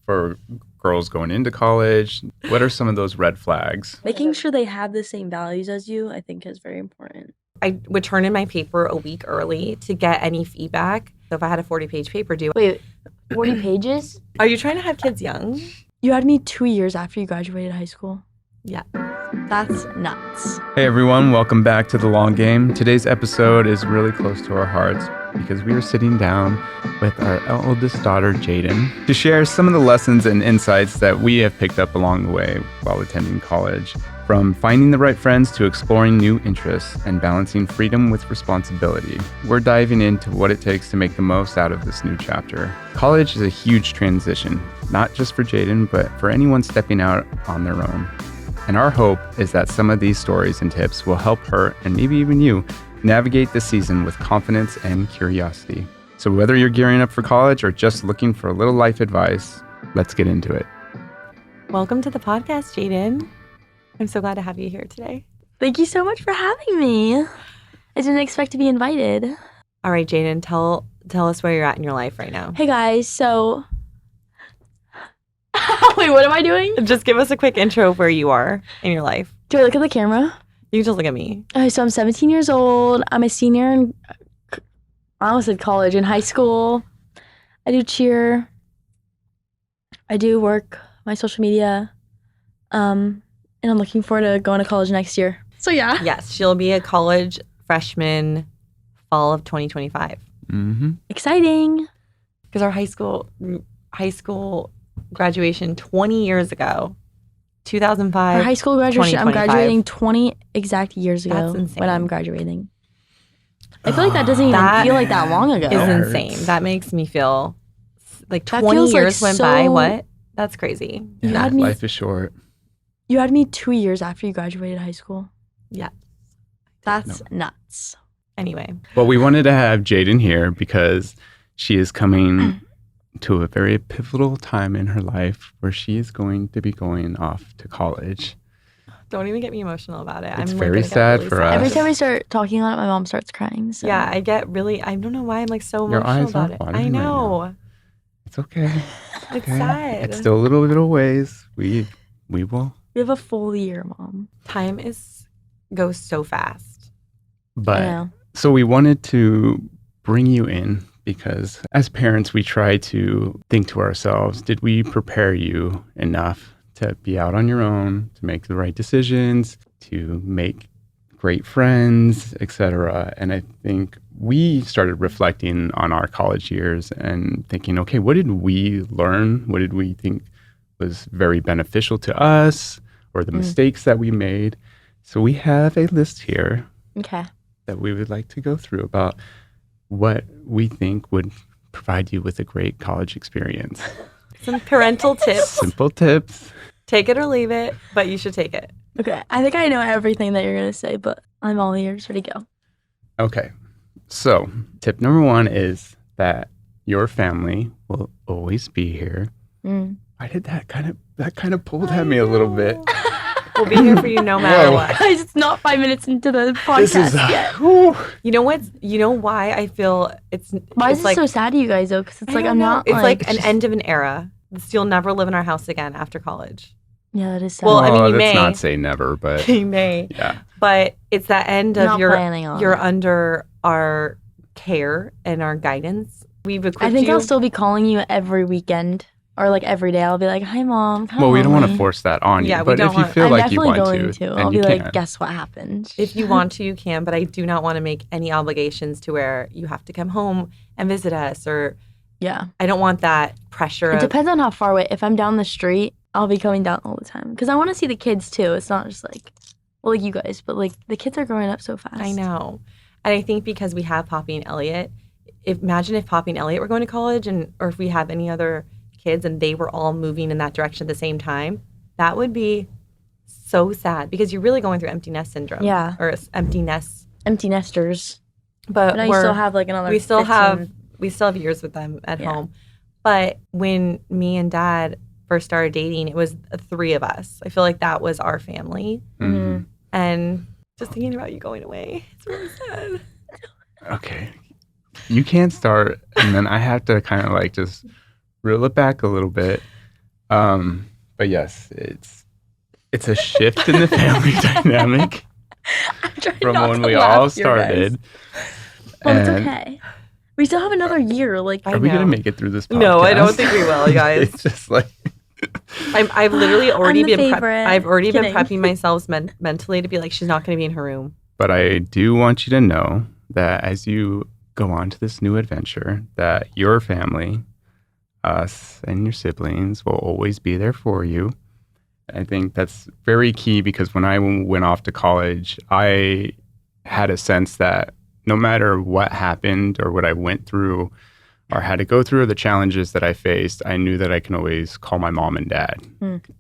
for girls going into college? What are some of those red flags? Making sure they have the same values as you, I think, is very important. I would turn in my paper a week early to get any feedback. So if I had a 40-page paper due. Wait, 40 pages? Are you trying to have kids young? You had me 2 years after you graduated high school. Yeah. That's nuts. Hey everyone, welcome back to The Long Game. Today's episode is really close to our hearts because we are sitting down with our eldest daughter, Jadyn, to share some of the lessons and insights that we have picked up along the way while attending college. From finding the right friends to exploring new interests and balancing freedom with responsibility, we're diving into what it takes to make the most out of this new chapter. College is a huge transition, not just for Jadyn, but for anyone stepping out on their own. And our hope is that some of these stories and tips will help her, and maybe even you, navigate the season with confidence and curiosity. So whether you're gearing up for college or just looking for a little life advice, let's get into it. Welcome to the podcast, Jadyn. I'm so glad to have you here today. Thank you so much for having me. I didn't expect to be invited. All right, Jadyn, tell us where you're at in your life right now. Hey guys, so... Wait, what am I doing? Just give us a quick intro of where you are in your life. Do I look at the camera? You can just look at me. Okay, so I'm 17 years old. I'm a senior in... I almost said college. In high school. I do cheer. I do work, my social media. And I'm looking forward to going to college next year. So yeah. Yes, she'll be a college freshman fall of 2025. Mm-hmm. Exciting. Because our high school graduation 20 years ago, 2005. For high school graduation, I'm 2025. graduating 20 exact years ago. That's insane. When I'm graduating. I feel like that doesn't even feel like that long ago. Is That insane. hurts. That makes me feel like That 20 feels, like, years went by. so- What? That's crazy. You Yeah, had me- life is short. You had me 2 years after you graduated high school. Yeah. That's nuts. Anyway, Well, we wanted to have Jadyn here because she is coming to a very pivotal time in her life where she is going to be going off to college. don't even get me emotional about it. It's I'm very gonna get sad really for sad. us. Every time I start talking about it, my mom starts crying. So. Yeah, I get really. I don't know why I'm like so Your emotional eyes are about it. watering I right know. It's okay. It's Okay. sad. It's still a little ways. We will. We have a full year, Mom. Time goes so fast. I But know. so we wanted to bring you in because as parents, we try to think to ourselves, did we prepare you enough to be out on your own, to make the right decisions, to make great friends, etc. And I think we started reflecting on our college years and thinking, okay, what did we learn? What did we think was very beneficial to us or the mistakes that we made? So we have a list here Okay. that we would like to go through about what we think would provide you with a great college experience. Some parental tips. Simple tips. Take it or leave it, but you should take it. Okay. I think I know everything that you're going to say, but I'm all ears. Ready to go. Okay. So, tip number one is that your family will always be here. Mm. Why did that kind of pulled at me a little bit? We'll be here for you no matter Whoa. what. Guys, it's not 5 minutes into the podcast This is yet. whew. You know why I feel it's Why is it's it like so sad to you guys, though? Because it's I like, don't I'm know. not It's like an just- end of an era. You'll never live in our house again after college. Yeah, that is sad. Well, I mean, you let's may. not say never, but You may. yeah. But it's that end of Not planning on you're it. under our care and our guidance. We've equipped I think you. I'll still be calling you every weekend or like every day. I'll be like, "Hi, Mom." Well, we don't want to force that on you, Yeah, we but don't if you want- feel I'm like you definitely want going to, to. then I'll be you like, can. "Guess what happened?" If you want to, you can, but I do not want to make any obligations to where you have to come home and visit us, or Yeah. I don't want that pressure. It Of, depends on how far away. If I'm down the street, I'll be coming down all the time because I want to see the kids too. It's not just like, well, like you guys, but like the kids are growing up so fast. I know, and I think because we have Poppy and Elliot, imagine if Poppy and Elliot were going to college, or if we have any other kids and they were all moving in that direction at the same time, that would be so sad because you're really going through empty nest syndrome. Yeah. Or empty nest. Empty nesters. But But now you still have like another. we still 15. have years with them at Yeah. home. But when me and Dad first started dating, it was the three of us. I feel like that was our family. Mhm. And just thinking about you going away, it's really sad. Okay. You can't start, and then I have to kind of like just reel it back a little bit. But yes, it's a shift in the family dynamic I'm trying from not when to we laugh all here, guys. started. Well, it's And okay. We still have another year. Like, I are we gonna know. make it through this podcast? No, I don't think we will, guys. It's just like I've literally already I'm the been favorite. I've already been Kidding. prepping myself mentally to be like, she's not going to be in her room. But I do want you to know that as you go on to this new adventure, that your family, us and your siblings will always be there for you. I think that's very key because when I went off to college, I had a sense that no matter what happened or what I went through or had to go through, the challenges that I faced, I knew that I can always call my mom and dad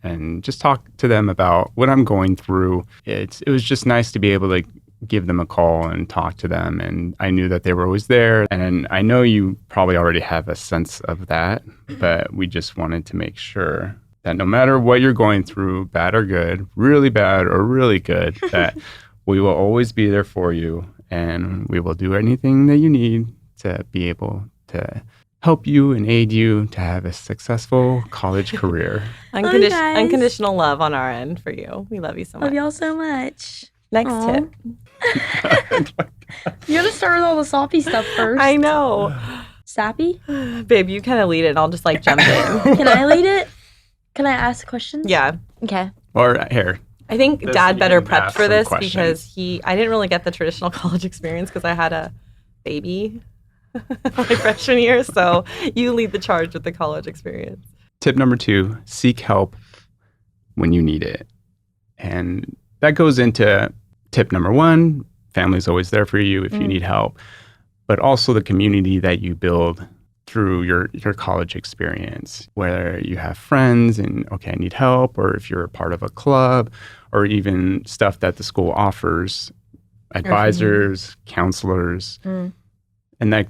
and just talk to them about what I'm going through. It was just nice to be able to give them a call and talk to them. And I knew that they were always there. And I know you probably already have a sense of that, but we just wanted to make sure that no matter what you're going through, bad or good, really bad or really good, that we will always be there for you. And we will do anything that you need to be able to help you and aid you to have a successful college career. you guys. Unconditional love on our end for you. We love you so much. Love y'all so much. Next Aw. tip. You gotta start with all the soppy stuff first. I know. Sappy? Babe, you kind of lead it and I'll just like jump in. Can I lead it? Can I ask questions? Yeah. Okay. Or here, I think This- Dad you better can prepped ask for some this questions. because I didn't really get the traditional college experience because I had a baby my freshman year. So you lead the charge with the college experience. tip number 2, seek help when you need it. And that goes into tip number 1, family's always there for you if you need help, but also the community that you build through your college experience, where you have friends and, okay, I need help, or if you're a part of a club, or even stuff that the school offers, advisors, counselors. And that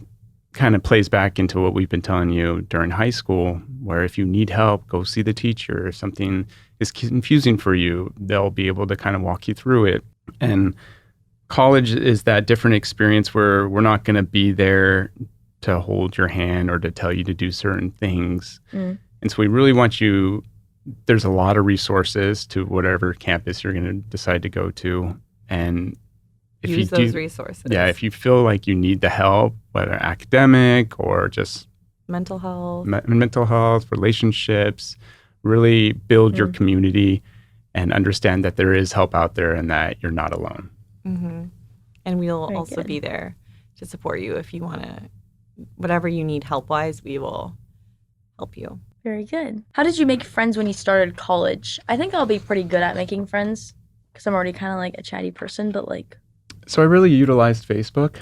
kind of plays back into what we've been telling you during high school, where if you need help, go see the teacher. If something is confusing for you, they'll be able to kind of walk you through it. And college is that different experience where we're not going to be there to hold your hand or to tell you to do certain things. And so we really want you, there's a lot of resources to whatever campus you're going to decide to go to. And if Use you those do, resources. yeah, if you feel like you need the help, whether academic or just Mental health. mental health, relationships, really build your community and understand that there is help out there and that you're not alone. And we'll Very also good. be there to support you if you want to, whatever you need help-wise, we will help you. Very good. How did you make friends when you started college? I think I'll be pretty good at making friends because I'm already kind of like a chatty person, but like, So I really utilized Facebook.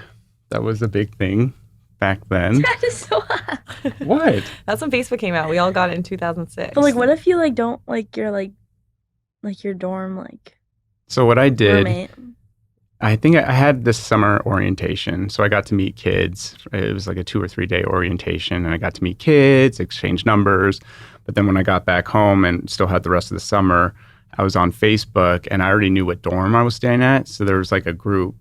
That was a big thing back then. that is so hot. What? That's when Facebook came out. We all got it in 2006. But like, what if you like don't like your like your dorm like So what I did, roommate? I think I had this summer orientation. So I got to meet kids. It was like a 2 or 3 day orientation and I got to meet kids, exchange numbers. But then when I got back home and still had the rest of the summer, I was on Facebook and I already knew what dorm I was staying at. So there was like a group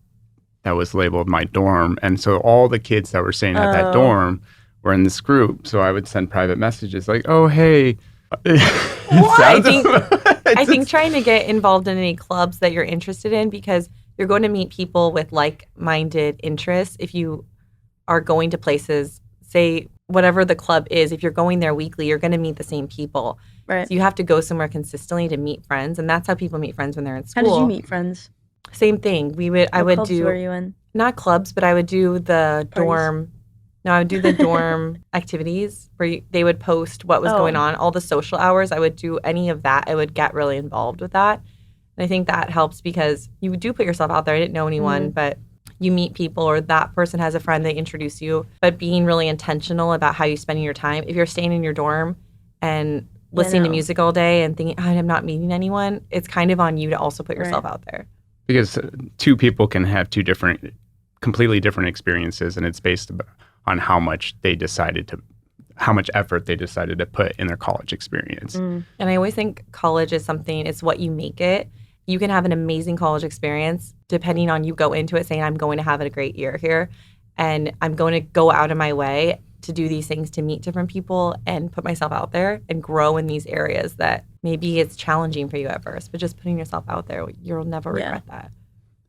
that was labeled my dorm. And so all the kids that were staying at that dorm were in this group. So I would send private messages like, oh, hey. I think trying to get involved in any clubs that you're interested in, because you're going to meet people with like-minded interests. If you are going to places, say whatever the club is, if you're going there weekly, you're going to meet the same people. Right. So you have to go somewhere consistently to meet friends, and that's how people meet friends when they're in How school. did you meet friends? Same thing. I What would clubs do were you in? not clubs, but I would do the Parties? dorm. No, I would do the dorm activities where they would post what was going on, all the social hours. I would do any of that. I would get really involved with that. And I think that helps because you do put yourself out there. I didn't know anyone, but you meet people or that person has a friend, they introduce you. But being really intentional about how you're spending your time. If you're staying in your dorm and listening to music all day and thinking, I'm not meeting anyone, it's kind of on you to also put yourself out there. Because two people can have completely different experiences, and it's based on how much effort they decided to put in their college experience. And I always think college is something, it's what you make it. You can have an amazing college experience depending on you go into it saying, I'm going to have a great year here and I'm going to go out of my way to do these things, to meet different people and put myself out there and grow in these areas that maybe it's challenging for you at first, but just putting yourself out there, you'll never regret that.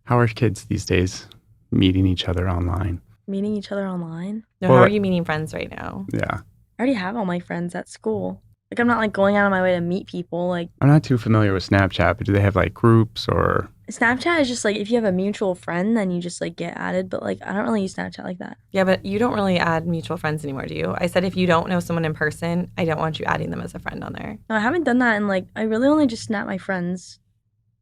How are kids these days meeting each other online? Meeting each other online? No, how are you meeting friends right now? Yeah. I already have all my friends at school. Like, I'm not like going out of my way to meet people. Like, I'm not too familiar with Snapchat, but do they have like groups or? Snapchat is just like if you have a mutual friend, then you just like get added. But like, I don't really use Snapchat like that. Yeah, but you don't really add mutual friends anymore, do you? I said if you don't know someone in person, I don't want you adding them as a friend on there. No, I haven't done that. And like, I really only just snap my friends.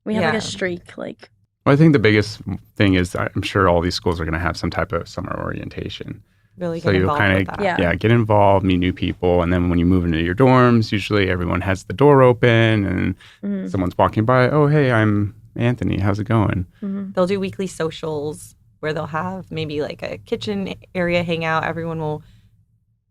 We have like Yeah. a streak. Like, Well, I think the biggest thing is I'm sure all these schools are going to have some type of summer orientation. Really So get you'll involved with kind that. of get involved, meet new people, and then when you move into your dorms, usually everyone has the door open and someone's walking by. Oh, hey, I'm Anthony. How's it going? They'll do weekly socials where they'll have maybe like a kitchen area hangout. Everyone will.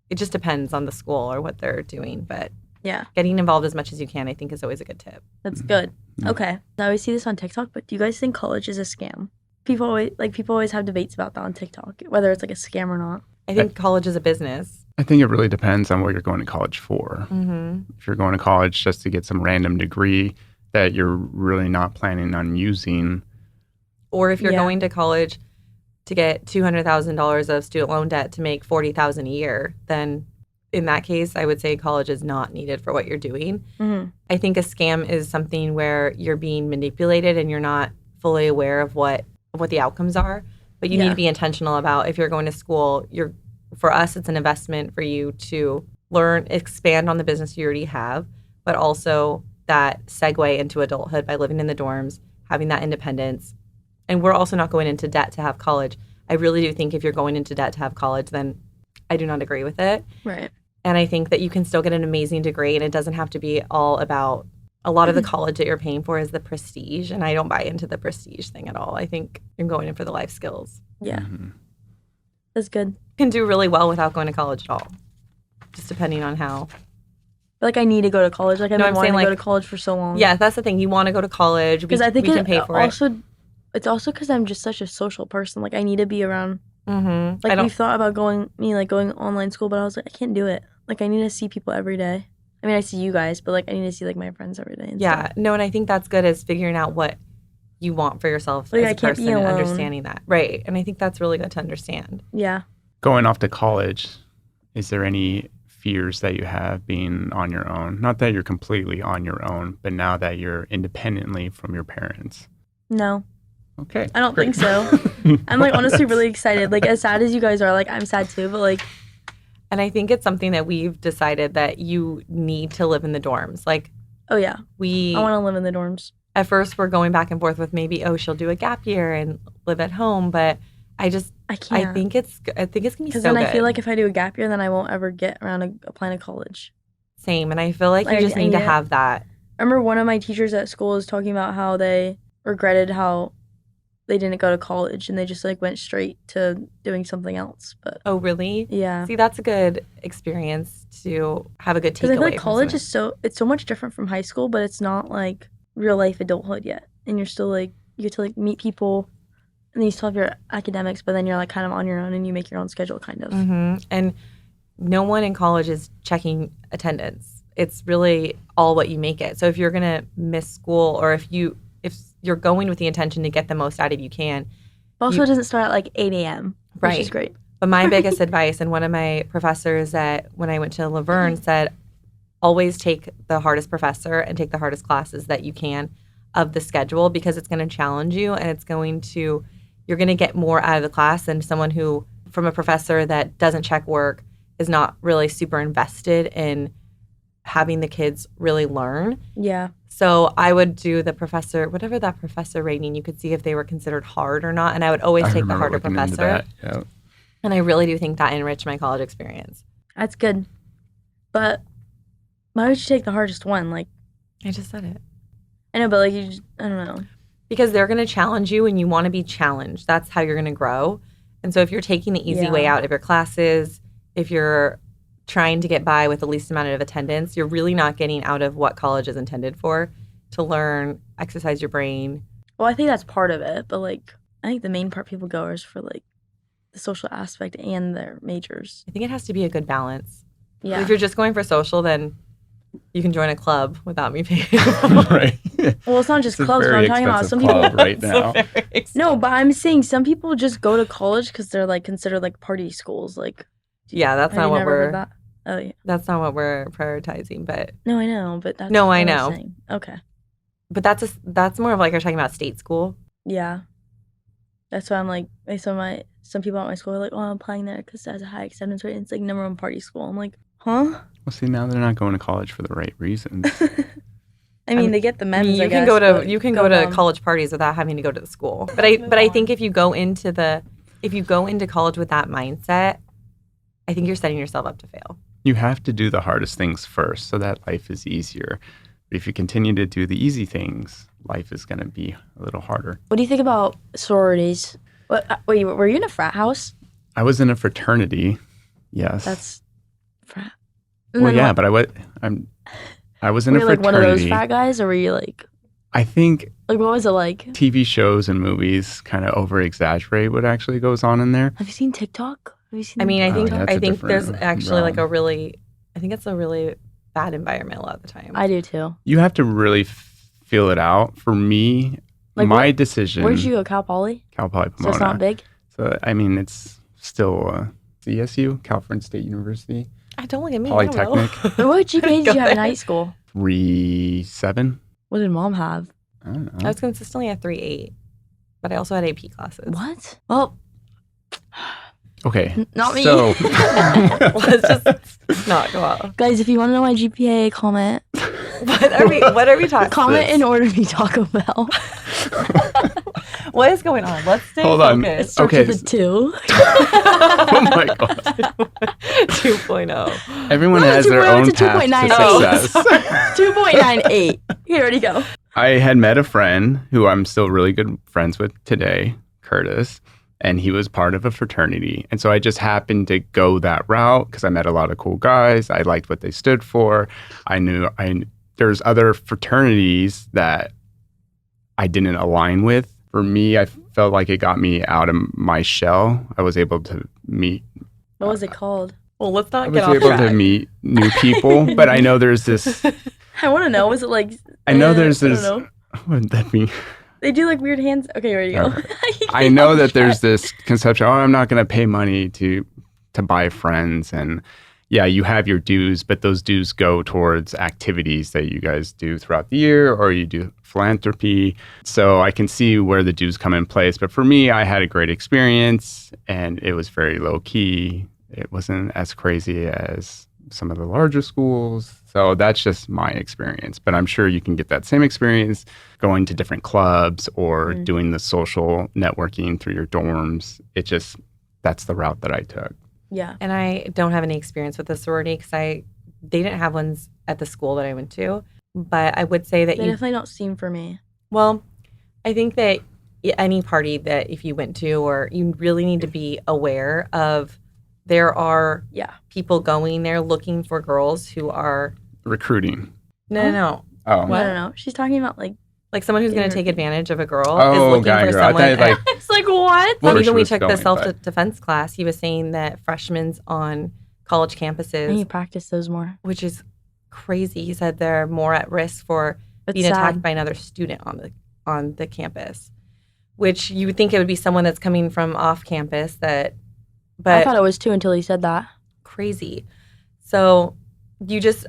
It just depends on the school or what they're doing, but yeah, getting involved as much as you can, I think, is always a good tip. that's good. Okay, I always see this on TikTok, but do you guys think college is a scam? People always have debates about that on TikTok, whether it's like a scam or not. I think college is a business. I think it really depends on what you're going to college for. Mm-hmm. If you're going to college just to get some random degree that you're really not planning on using. Or if you're Yeah. going to college to get $200,000 of student loan debt to make $40,000 a year, then in that case, I would say college is not needed for what you're doing. Mm-hmm. I think a scam is something where you're being manipulated and you're not fully aware of what the outcomes are. But you need to be intentional about if you're going to school. For us, it's an investment for you to learn, expand on the business you already have, but also that segue into adulthood by living in the dorms, having that independence. And we're also not going into debt to have college. I really do think if you're going into debt to have college, then I do not agree with it. Right. And I think that you can still get an amazing degree, and it doesn't have to be all about a lot of the college that you're paying for is the prestige, and I don't buy into the prestige thing at all. I think you're going in for the life skills. Yeah, Mm-hmm. that's good. You can do really well without going to college at all, just depending on how. But like, I need to go to college. Like, I've No, been I'm wanting saying, to go like- to college for so long. Yeah, that's the thing. You want to go to college because I think we can pay for it. It's also because I'm just such a social person. Like, I need to be around. Mm-hmm. Like, we've thought about going online school, but I was like, I can't do it. Like, I need to see people every day. I mean, I see you guys, but like, I need to see like my friends every day. And Yeah, stuff. no, and I think that's good is figuring out what you want for yourself Like, as I a can't be person and alone. understanding that. Right. And I think that's really good to understand. Yeah. Going off to college, is there any fears that you have being on your own? Not that you're completely on your own, but now that you're independently from your parents. No, Okay. I don't great. think so. I'm like honestly really excited. Like, as sad as you guys are, like, I'm sad too. But like, And I think it's something that we've decided that you need to live in the dorms. Like, oh yeah, we I want to live in the dorms. at first we're going back and forth with maybe, oh, she'll do a gap year and live at home, but I can't. I think it's gonna be so Because then good. I feel like if I do a gap year, then I won't ever get around to applying to college. Same, and I feel like Like, you just I need to need it. have that. I remember one of my teachers at school was talking about how they regretted how they didn't go to college and they just like went straight to doing something else. But Oh, really? yeah, See, that's a good experience to have a good because I takeaway. feel like from college something. it's so much different from high school, but it's not like real life adulthood yet. And you're still like, you get to like meet people, and then you still have your academics, but then you're like kind of on your own and you make your own schedule, kind of. Mhm. And no one in college is checking attendance. It's really all what you make it. So if you're gonna miss school, or if you're going with the intention to get the most out of you can. But also, it doesn't start at like 8 a.m., which is Right. great. But my biggest advice, and one of my professors that when I went to Laverne said, always take the hardest professor and take the hardest classes that you can of the schedule, because it's going to challenge you and you're going to get more out of the class than someone who, from a professor that doesn't check work, is not really super invested in having the kids really learn. Yeah. So I would do the professor, whatever that professor rating, you could see if they were considered hard or not. And I would always I take the remember harder looking into professor. that. Yeah. And I really do think that enriched my college experience. That's good. But why would you take the hardest one? Like, I just said it. I know, but like, I don't know. Because they're going to challenge you and you want to be challenged. That's how you're going to grow. And so if you're taking the easy way out of your classes, if you're trying to get by with the least amount of attendance, you're really not getting out of what college is intended for, to learn, exercise your brain. Well, I think that's part of it, but like, I think the main part people go is for like the social aspect and their majors. I think it has to be a good balance. Yeah. If you're just going for social, then you can join a club without me paying. Right. Well, it's not just It's a clubs, but very I'm talking about expensive some people. club right now. No, but I'm saying some people just go to college because they're like considered like party schools. Like, Yeah, that's have not you what never we're. heard that? Oh yeah. That's not what we're prioritizing, but No, I know, but that's No, what I I'm know. saying. Okay. that's more of like you're talking about state school. Yeah. That's why I'm like, some people at my school are like, oh, I'm applying there because it has a high acceptance rate. And it's like number one party school. I'm like, huh? Well, see, now they're not going to college for the right reasons. I mean, they get the memes. You I can guess, go to but you can go to dumb. college parties without having to go to the school. But Let's I move think on. if you go into college with that mindset, I think you're setting yourself up to fail. You have to do the hardest things first so that life is easier. But if you continue to do the easy things, life is going to be a little harder. What do you think about sororities? Wait, were you in a frat house? I was in a fraternity. Yes. That's frat. And well, then yeah, what? but I was in Were a you like fraternity. one of those frat guys, or were you like I think what was it like? TV shows and movies kind of over exaggerate what actually goes on in there. Have you seen TikTok? Have you seen? I mean, I Oh, think yeah, that's I a think there's different actually like realm. I think it's a really bad environment a lot of the time. I do too. You have to really feel it out. For me, Like, my what- decision. Where'd you go? Cal Poly? Cal Poly So it's Pomona. not big. So I mean, it's still CSU, California State University, Don't look at me. I don't know. Polytechnic. Or what GPA did Go you have in ahead. high school? 3.7. What did mom have? I don't I know. was consistently at 3.8, but I also had AP classes. What? Well, Okay. not me. So Let's just not go out. guys, if you want to know my GPA, comment. What are we talking? Comment this? in order to be Taco Bell. What is going on? Let's stay Hold on. focused. Starts Okay. with a 2. Oh my god. 2.0. Everyone No, has their 2.0, own it's a path to 2.98. success. 2.98. Here, ready, go. I had met a friend who I'm still really good friends with today, Curtis, and he was part of a fraternity. And so I just happened to go that route because I met a lot of cool guys. I liked what they stood for. There's other fraternities that I didn't align with. For me, I felt like it got me out of my shell. I was able to meet What was it called? Well, let's I not was get off able track. to meet new people, but I know there's this I want to know. Was it like? I know there's I don't this know. what would that mean? They do like weird hands. Okay, ready, go. Okay. I know that there's this conception, I'm not going to pay money to buy friends. And yeah, you have your dues, but those dues go towards activities that you guys do throughout the year or you do philanthropy. So I can see where the dues come in place. But for me, I had a great experience and it was very low key. It wasn't as crazy as some of the larger schools. So that's just my experience. But I'm sure you can get that same experience going to different clubs or doing the social networking through your dorms. That's the route that I took. Yeah. And I don't have any experience with the sorority because they didn't have ones at the school that I went to. But I would say that They definitely don't seem for me. well, I think that any party that if you went to, or you really need to be aware of, there are Yeah. people going there looking for girls who are Recruiting. no. Oh. What? I don't know. She's talking about like. Like someone who's going to Inter- take advantage of a girl Oh, is looking guy, for girl. I someone. thought, like, It's like what? Where Even she we was took the going, self-defense class, he was saying that freshmen on college I need campuses, to practice those more. which is crazy. He said they're more at risk for It's being sad. attacked by another student on the campus, which you would think it would be someone that's coming from off campus I but thought it was too until he said that. crazy. So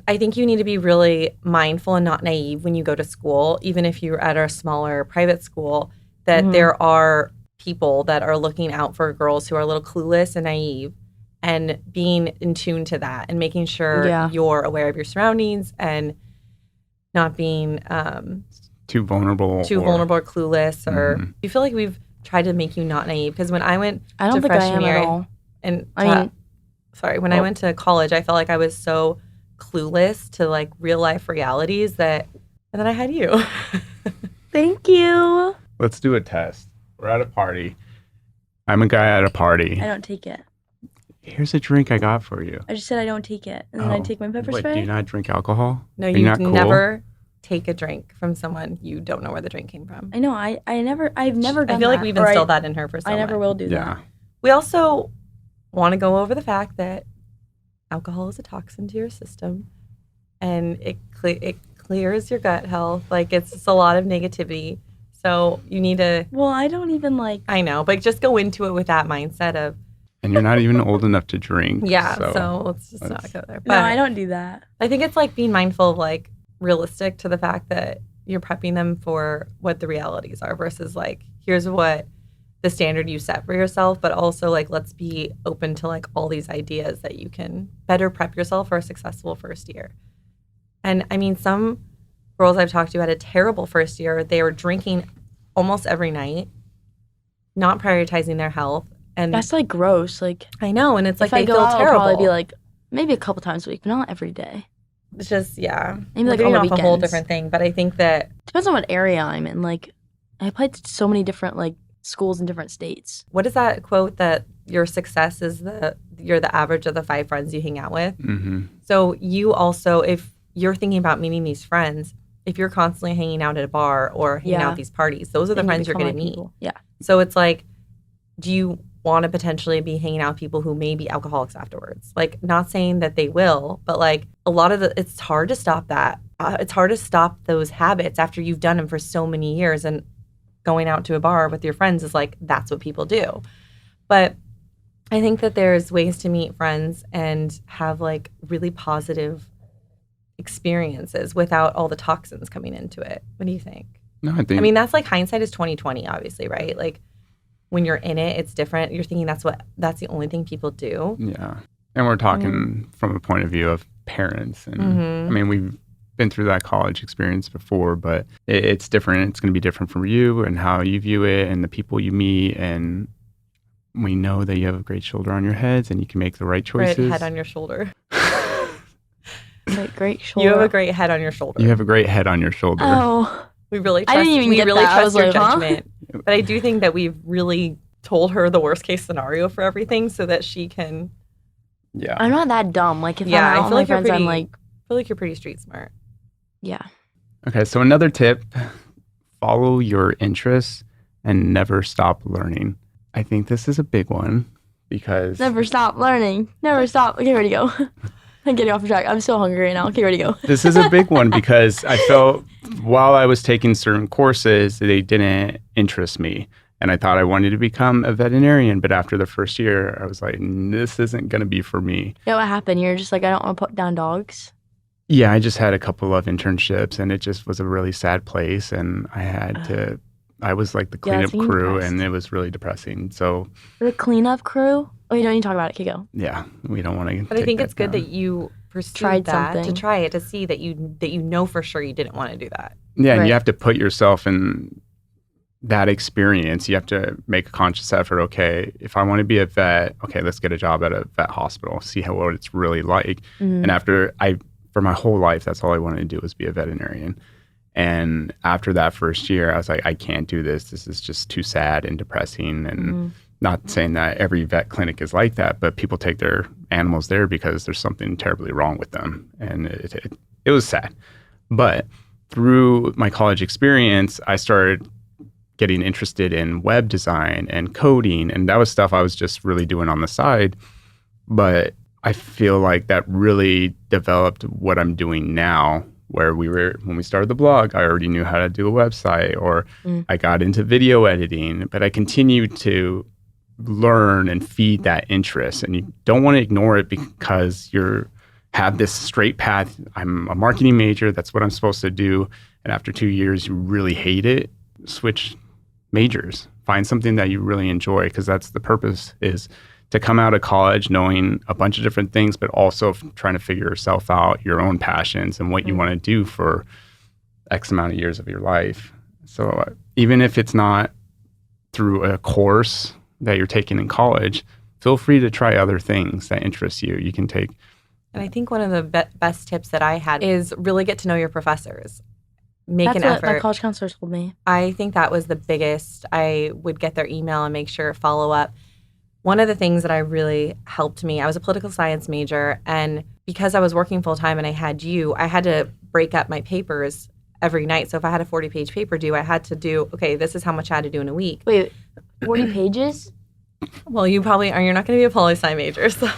I think you need to be really mindful and not naive when you go to school, even if you're at a smaller private school, that Mhm. there are people that are looking out for girls who are a little clueless and naive, and being in tune to that and making sure Yeah. you're aware of your surroundings and not being Too vulnerable. too or- vulnerable or clueless. Or Mhm. you feel like we've tried to make you not naive, because when I went I don't to think I freshman am year at all. and I mean, when I went to college, I felt like I was so clueless to like real life realities and then I had you. thank you. Let's do a test. We're at a party. I'm a guy at a party. I don't take it. Here's a drink I got for you. I just said I don't take it, and then I Oh, take my pepper what, spray. do you not drink alcohol? No, Are you not cool? never take a drink from someone you don't know where the drink came from. I know. I've never done I feel like that, we've or instilled that in her for I someone. never will do Yeah. that. We also want to go over the fact that alcohol is a toxin to your system, and it clears your gut health. Like, it's just a lot of negativity. So you need to. Well, I don't even like. I know, but just go into it with that mindset of. And you're not even old enough to drink. Yeah, so let's just not go there. But No, I don't do that. I think it's like being mindful of like realistic to the fact that you're prepping them for what the realities are versus like, here's what the standard you set for yourself, but also like, let's be open to like all these ideas that you can better prep yourself for a successful first year. And I mean, some girls I've talked to had a terrible first year. They were drinking almost every night, not prioritizing their health. And That's like gross. Like, I know, and it's like if I they go feel out, terrible. I'll probably be like maybe a couple times a week, but not every day. It's just, yeah. Maybe We're like getting on the off a whole weekends. different thing, but I think that Depends on what area I'm in. Like, I applied to so many different like schools in different states. what is that quote that your success is you're the average of the 5 friends you hang out with? Mm-hmm. So you also, if you're thinking about meeting these friends, if you're constantly hanging out at a bar or hanging out at these parties, those are the Then you friends you're become going to like meet. people. Yeah. So it's like, do you want to potentially be hanging out with people who may be alcoholics afterwards? Like, not saying that they will, but like a lot of it's hard to stop that. It's hard to stop those habits after you've done them for so many years. And going out to a bar with your friends is like, that's what people do. But I think that there's ways to meet friends and have like really positive experiences without all the toxins coming into it. What do you think? No, I think. I mean, that's like hindsight is 20/20, obviously, right? Like when you're in it, it's different. You're thinking that's the only thing people do. Yeah. And we're talking from a point of view of parents. And I mean, we've been through that college experience before, but it's different. It's going to be different from you and how you view it and the people you meet. And we know that you have a great shoulder on your heads and you can make the right choices. Great head on your shoulder. Great shoulder. You have a great head on your shoulder. You have a great head on your shoulder. Oh. We really I trust, didn't even we get really that. I trust was your like, huh? judgment. But I do think that we've really told her the worst case scenario for everything so that she can. Yeah. I'm not that dumb. Like, if Yeah, I'm I out feel with my like you're friends, I'm pretty- like, I feel like you're pretty street smart. yeah. Okay. So another tip, follow your interests and never stop learning. I think this is a big one because Never stop learning. Never stop. Okay, ready to go. I'm getting off track. I'm so hungry right now. Okay, ready to go. this is a big one because I felt while I was taking certain courses, they didn't interest me. And I thought I wanted to become a veterinarian. But after the first year, I was like, this isn't going to be for me. Yeah, what happened? You're just like, I don't want to put down dogs. Yeah, I just had a couple of internships and it just was a really sad place. And I was like the Yeah, cleanup that's being crew depressed. and it was really depressing. So The cleanup crew? Oh, you don't need to talk about it. Okay, go. yeah, we don't want to. But I think it's good that you pursued Tried that something. to try it, to see that you know for sure you didn't want to do that. Yeah, and Right. you have to put yourself in that experience. You have to make a conscious effort. Okay, if I want to be a vet, okay, let's get a job at a vet hospital, see what it's really like. Mm-hmm. And for my whole life, that's all I wanted to do was be a veterinarian. And after that first year, I was like, I can't do this. This is just too sad and depressing. And not saying that every vet clinic is like that, but people take their animals there because there's something terribly wrong with them. And it was sad. But through my college experience, I started getting interested in web design and coding. And that was stuff I was just really doing on the side. But I feel like that really developed what I'm doing now, where when we started the blog, I already knew how to do a website, or I got into video editing, but I continued to learn and feed that interest. And you don't want to ignore it because have this straight path. I'm a marketing major. That's what I'm supposed to do. And after 2 years, you really hate it. Switch majors. Find something that you really enjoy, because that's the purpose, is to come out of college knowing a bunch of different things, but also trying to figure yourself out, your own passions and what you want to do for X amount of years of your life. So even if it's not through a course that you're taking in college, feel free to try other things that interest you. You can take. And I think one of the best tips that I had is really get to know your professors. Make That's an what effort. my college counselor told me. I think that was the biggest. I would get their email and make sure to follow up. One of the things that I really helped me, I was a political science major, and because I was working full time and I had to break up my papers every night. So if I had a 40-page paper due, I had to do, okay, this is how much I had to do in a week. Wait, 40 pages? Well, you probably are. You're not going to be a poli-sci major, so.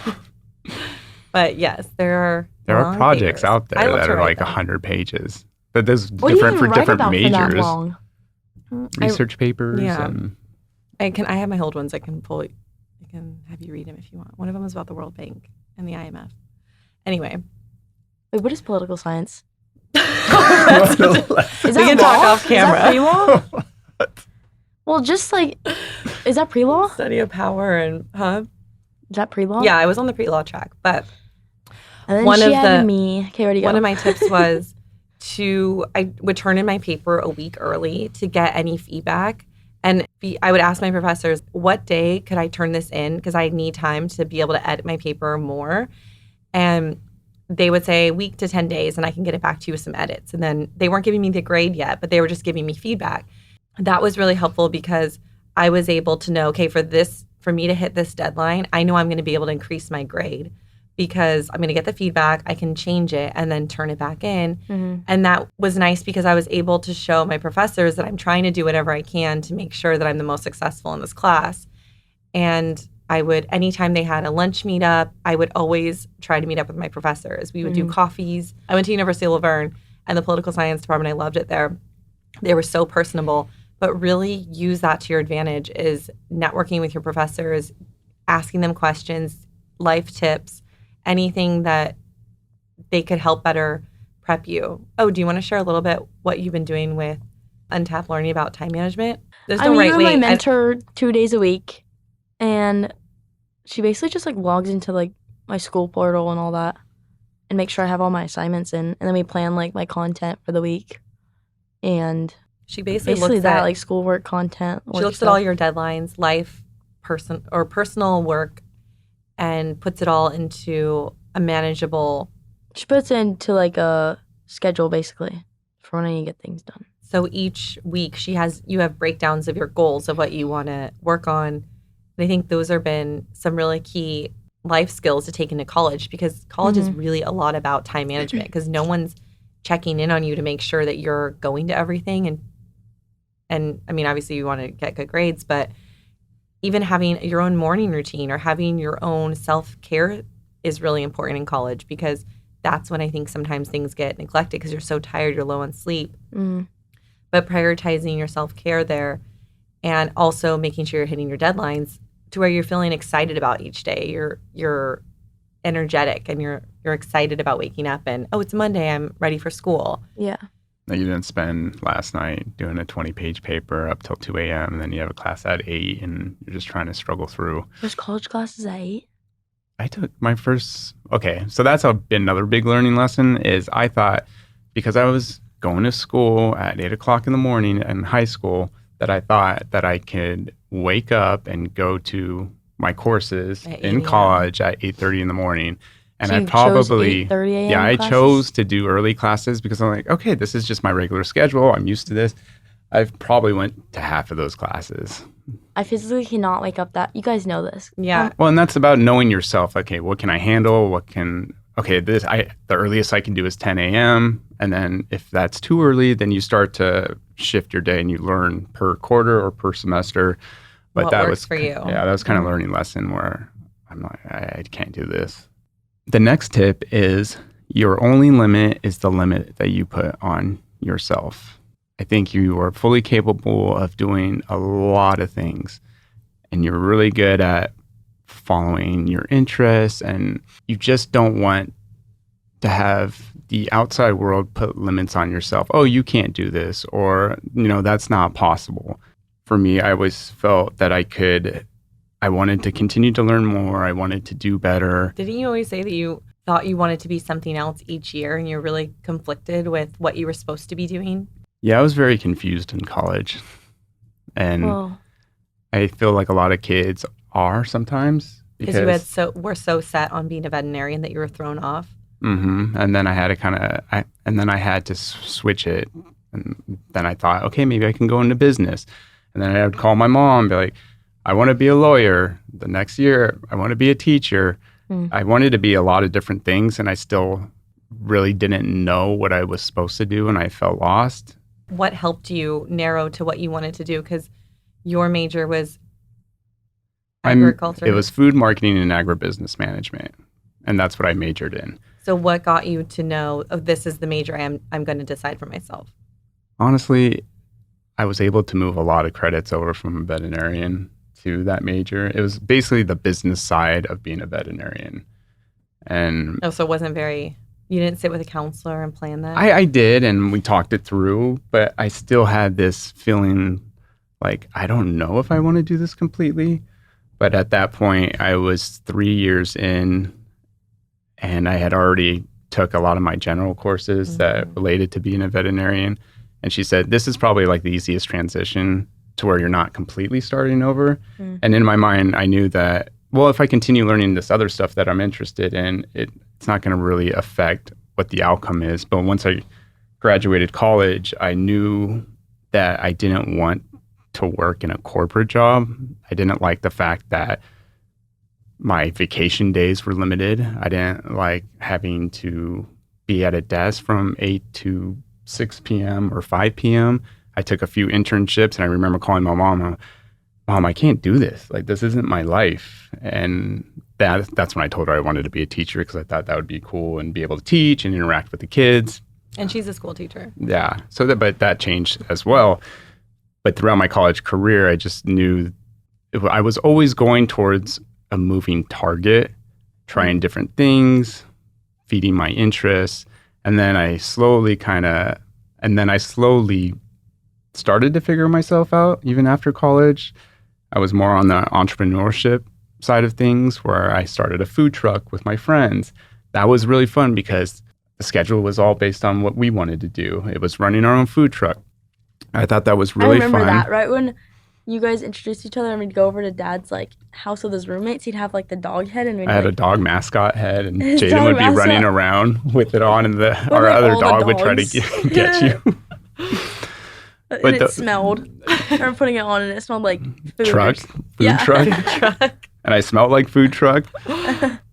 But yes, there There are long projects papers. out I there love that to are write like them. 100 pages. But there's What do you different even for write different about for that majors, long? research papers, yeah. and I have my old ones. I can have you read them if you want. One of them is about the World Bank and the IMF. Anyway. Wait, what is political science? Is Is we that can law? talk off camera. Is that pre-law? Well, just like, is that pre-law? Study of power and Is that pre-law? Yeah, I was on the pre-law track, but And then one she of had the me. Okay, ready to go. one of my tips was I would turn in my paper a week early to get any feedback. And I would ask my professors, what day could I turn this in? Because I need time to be able to edit my paper more. And they would say week to 10 days and I can get it back to you with some edits. And then they weren't giving me the grade yet, but they were just giving me feedback. That was really helpful because I was able to know, okay, for me to hit this deadline, I know I'm going to be able to increase my grade because I'm going to get the feedback, I can change it and then turn it back in. Mm-hmm. And that was nice because I was able to show my professors that I'm trying to do whatever I can to make sure that I'm the most successful in this class. And I would, anytime they had a lunch meetup, I would always try to meet up with my professors. We would do coffees. I went to University of Laverne and the political science department. I loved it there. They were so personable, but really use that to your advantage is networking with your professors, asking them questions, life tips, anything that they could help better prep you. Oh, do you want to share a little bit what you've been doing with Untapped Learning about time management? There's no right you're way. my mentor 2 days a week. And she basically just like logs into like my school portal and all that and make sure I have all my assignments in. And then we plan like my content for the week. And she basically basically looks that at like schoolwork content. she looks at all your deadlines, life, personal work, and puts it all into a manageable. She puts it into like a schedule basically for when I need to get things done. So each week you have breakdowns of your goals of what you want to work on. And I think those have been some really key life skills to take into college because college is really a lot about time management because no one's checking in on you to make sure that you're going to everything. And I mean, obviously you want to get good grades, but even having your own morning routine or having your own self-care is really important in college because that's when I think sometimes things get neglected because you're so tired, you're low on sleep. But prioritizing your self-care there and also making sure you're hitting your deadlines to where you're feeling excited about each day. You're energetic and you're excited about waking up and, oh, it's Monday, I'm ready for school. Yeah. you didn't spend last night doing a 20-page paper up till 2 a.m. and then you have a class at 8 and you're just trying to struggle through. There's college classes at 8? I took my first, okay, so that's been another big learning lesson is I thought because I was going to school at 8 o'clock in the morning in high school that I thought that I could wake up and go to my courses in college at 8:30 in the morning. And So I you probably, chose 8:30 a.m. yeah, I classes? chose to do early classes because I'm like, okay, this is just my regular schedule. I'm used to this. I've probably went to half of those classes. I physically cannot wake up that. You guys know this. Yeah. Well, and that's about knowing yourself. Okay, what can I handle? The earliest I can do is 10 a.m. And then if that's too early, then you start to shift your day and you learn per quarter or per semester. But What that works was for you. Yeah, that was kind of a learning lesson where I'm like, I can't do this. The next tip is your only limit is the limit that you put on yourself. I think you are fully capable of doing a lot of things and you're really good at following your interests, and you just don't want to have the outside world put limits on yourself. Oh, you can't do this, or, that's not possible. For me, I always felt that I wanted to continue to learn more. I wanted to do better. Didn't you always say that you thought you wanted to be something else each year and you're really conflicted with what you were supposed to be doing? Yeah, I was very confused in college. And Well, I feel like a lot of kids are sometimes. Because you were so set on being a veterinarian that you were thrown off. And then I had to switch it. And then I thought, okay, maybe I can go into business. And then I would call my mom and be like, I want to be a lawyer. The next year, I want to be a teacher. I wanted to be a lot of different things, and I still really didn't know what I was supposed to do, and I felt lost. What helped you narrow to what you wanted to do? Because your major was Agriculture. It was food marketing and agribusiness management, and that's what I majored in. So what got you to know, oh, this is the major I'm going to decide for myself? Honestly, I was able to move a lot of credits over from a veterinarian to that major. It was basically the business side of being a veterinarian. And Oh, so it wasn't very, you didn't sit with a counselor and plan that? I did, and we talked it through, but I still had this feeling like, I don't know if I want to do this completely. But at that point, I was 3 years in, and I had already took a lot of my general courses that related to being a veterinarian. And she said, this is probably like the easiest transition to where you're not completely starting over. And in my mind, I knew that, well, if I continue learning this other stuff that I'm interested in, it's not going to really affect what the outcome is. But once I graduated college, I knew that I didn't want to work in a corporate job. I didn't like the fact that my vacation days were limited. I didn't like having to be at a desk from 8 to 6 p.m. or 5 p.m. I took a few internships, and I remember calling my mom, I can't do this. Like, this isn't my life. And that's when I told her I wanted to be a teacher, because I thought that would be cool and be able to teach and interact with the kids. And she's a school teacher. Yeah. But that changed as well. But throughout my college career, I just knew I was always going towards a moving target, trying different things, feeding my interests. And then I slowly started to figure myself out even after college. I was more on the entrepreneurship side of things, where I started a food truck with my friends. That was really fun because the schedule was all based on what we wanted to do. It was running our own food truck. I thought that was really fun. I remember that, right when you guys introduced each other and we'd go over to Dad's like house with his roommates, he'd have like the dog head, and I had a dog mascot head, and His Jadyn dog would be mascot. running around with it on, and our like, other all the dog would try to dogs. get you. And But it smelled. I remember putting it on, and it smelled like food. Food truck. And I smelled like food truck.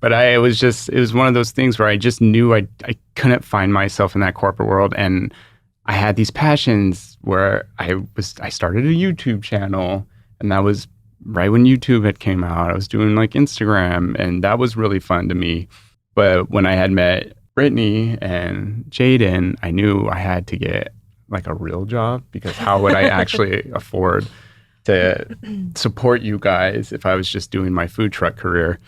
But it was one of those things where I just knew I couldn't find myself in that corporate world. And I had these passions where I started a YouTube channel, and that was right when YouTube had came out. I was doing like Instagram, and that was really fun to me. But when I had met Brittany and Jadyn, I knew I had to get like a real job, because how would I actually afford to support you guys if I was just doing my food truck career?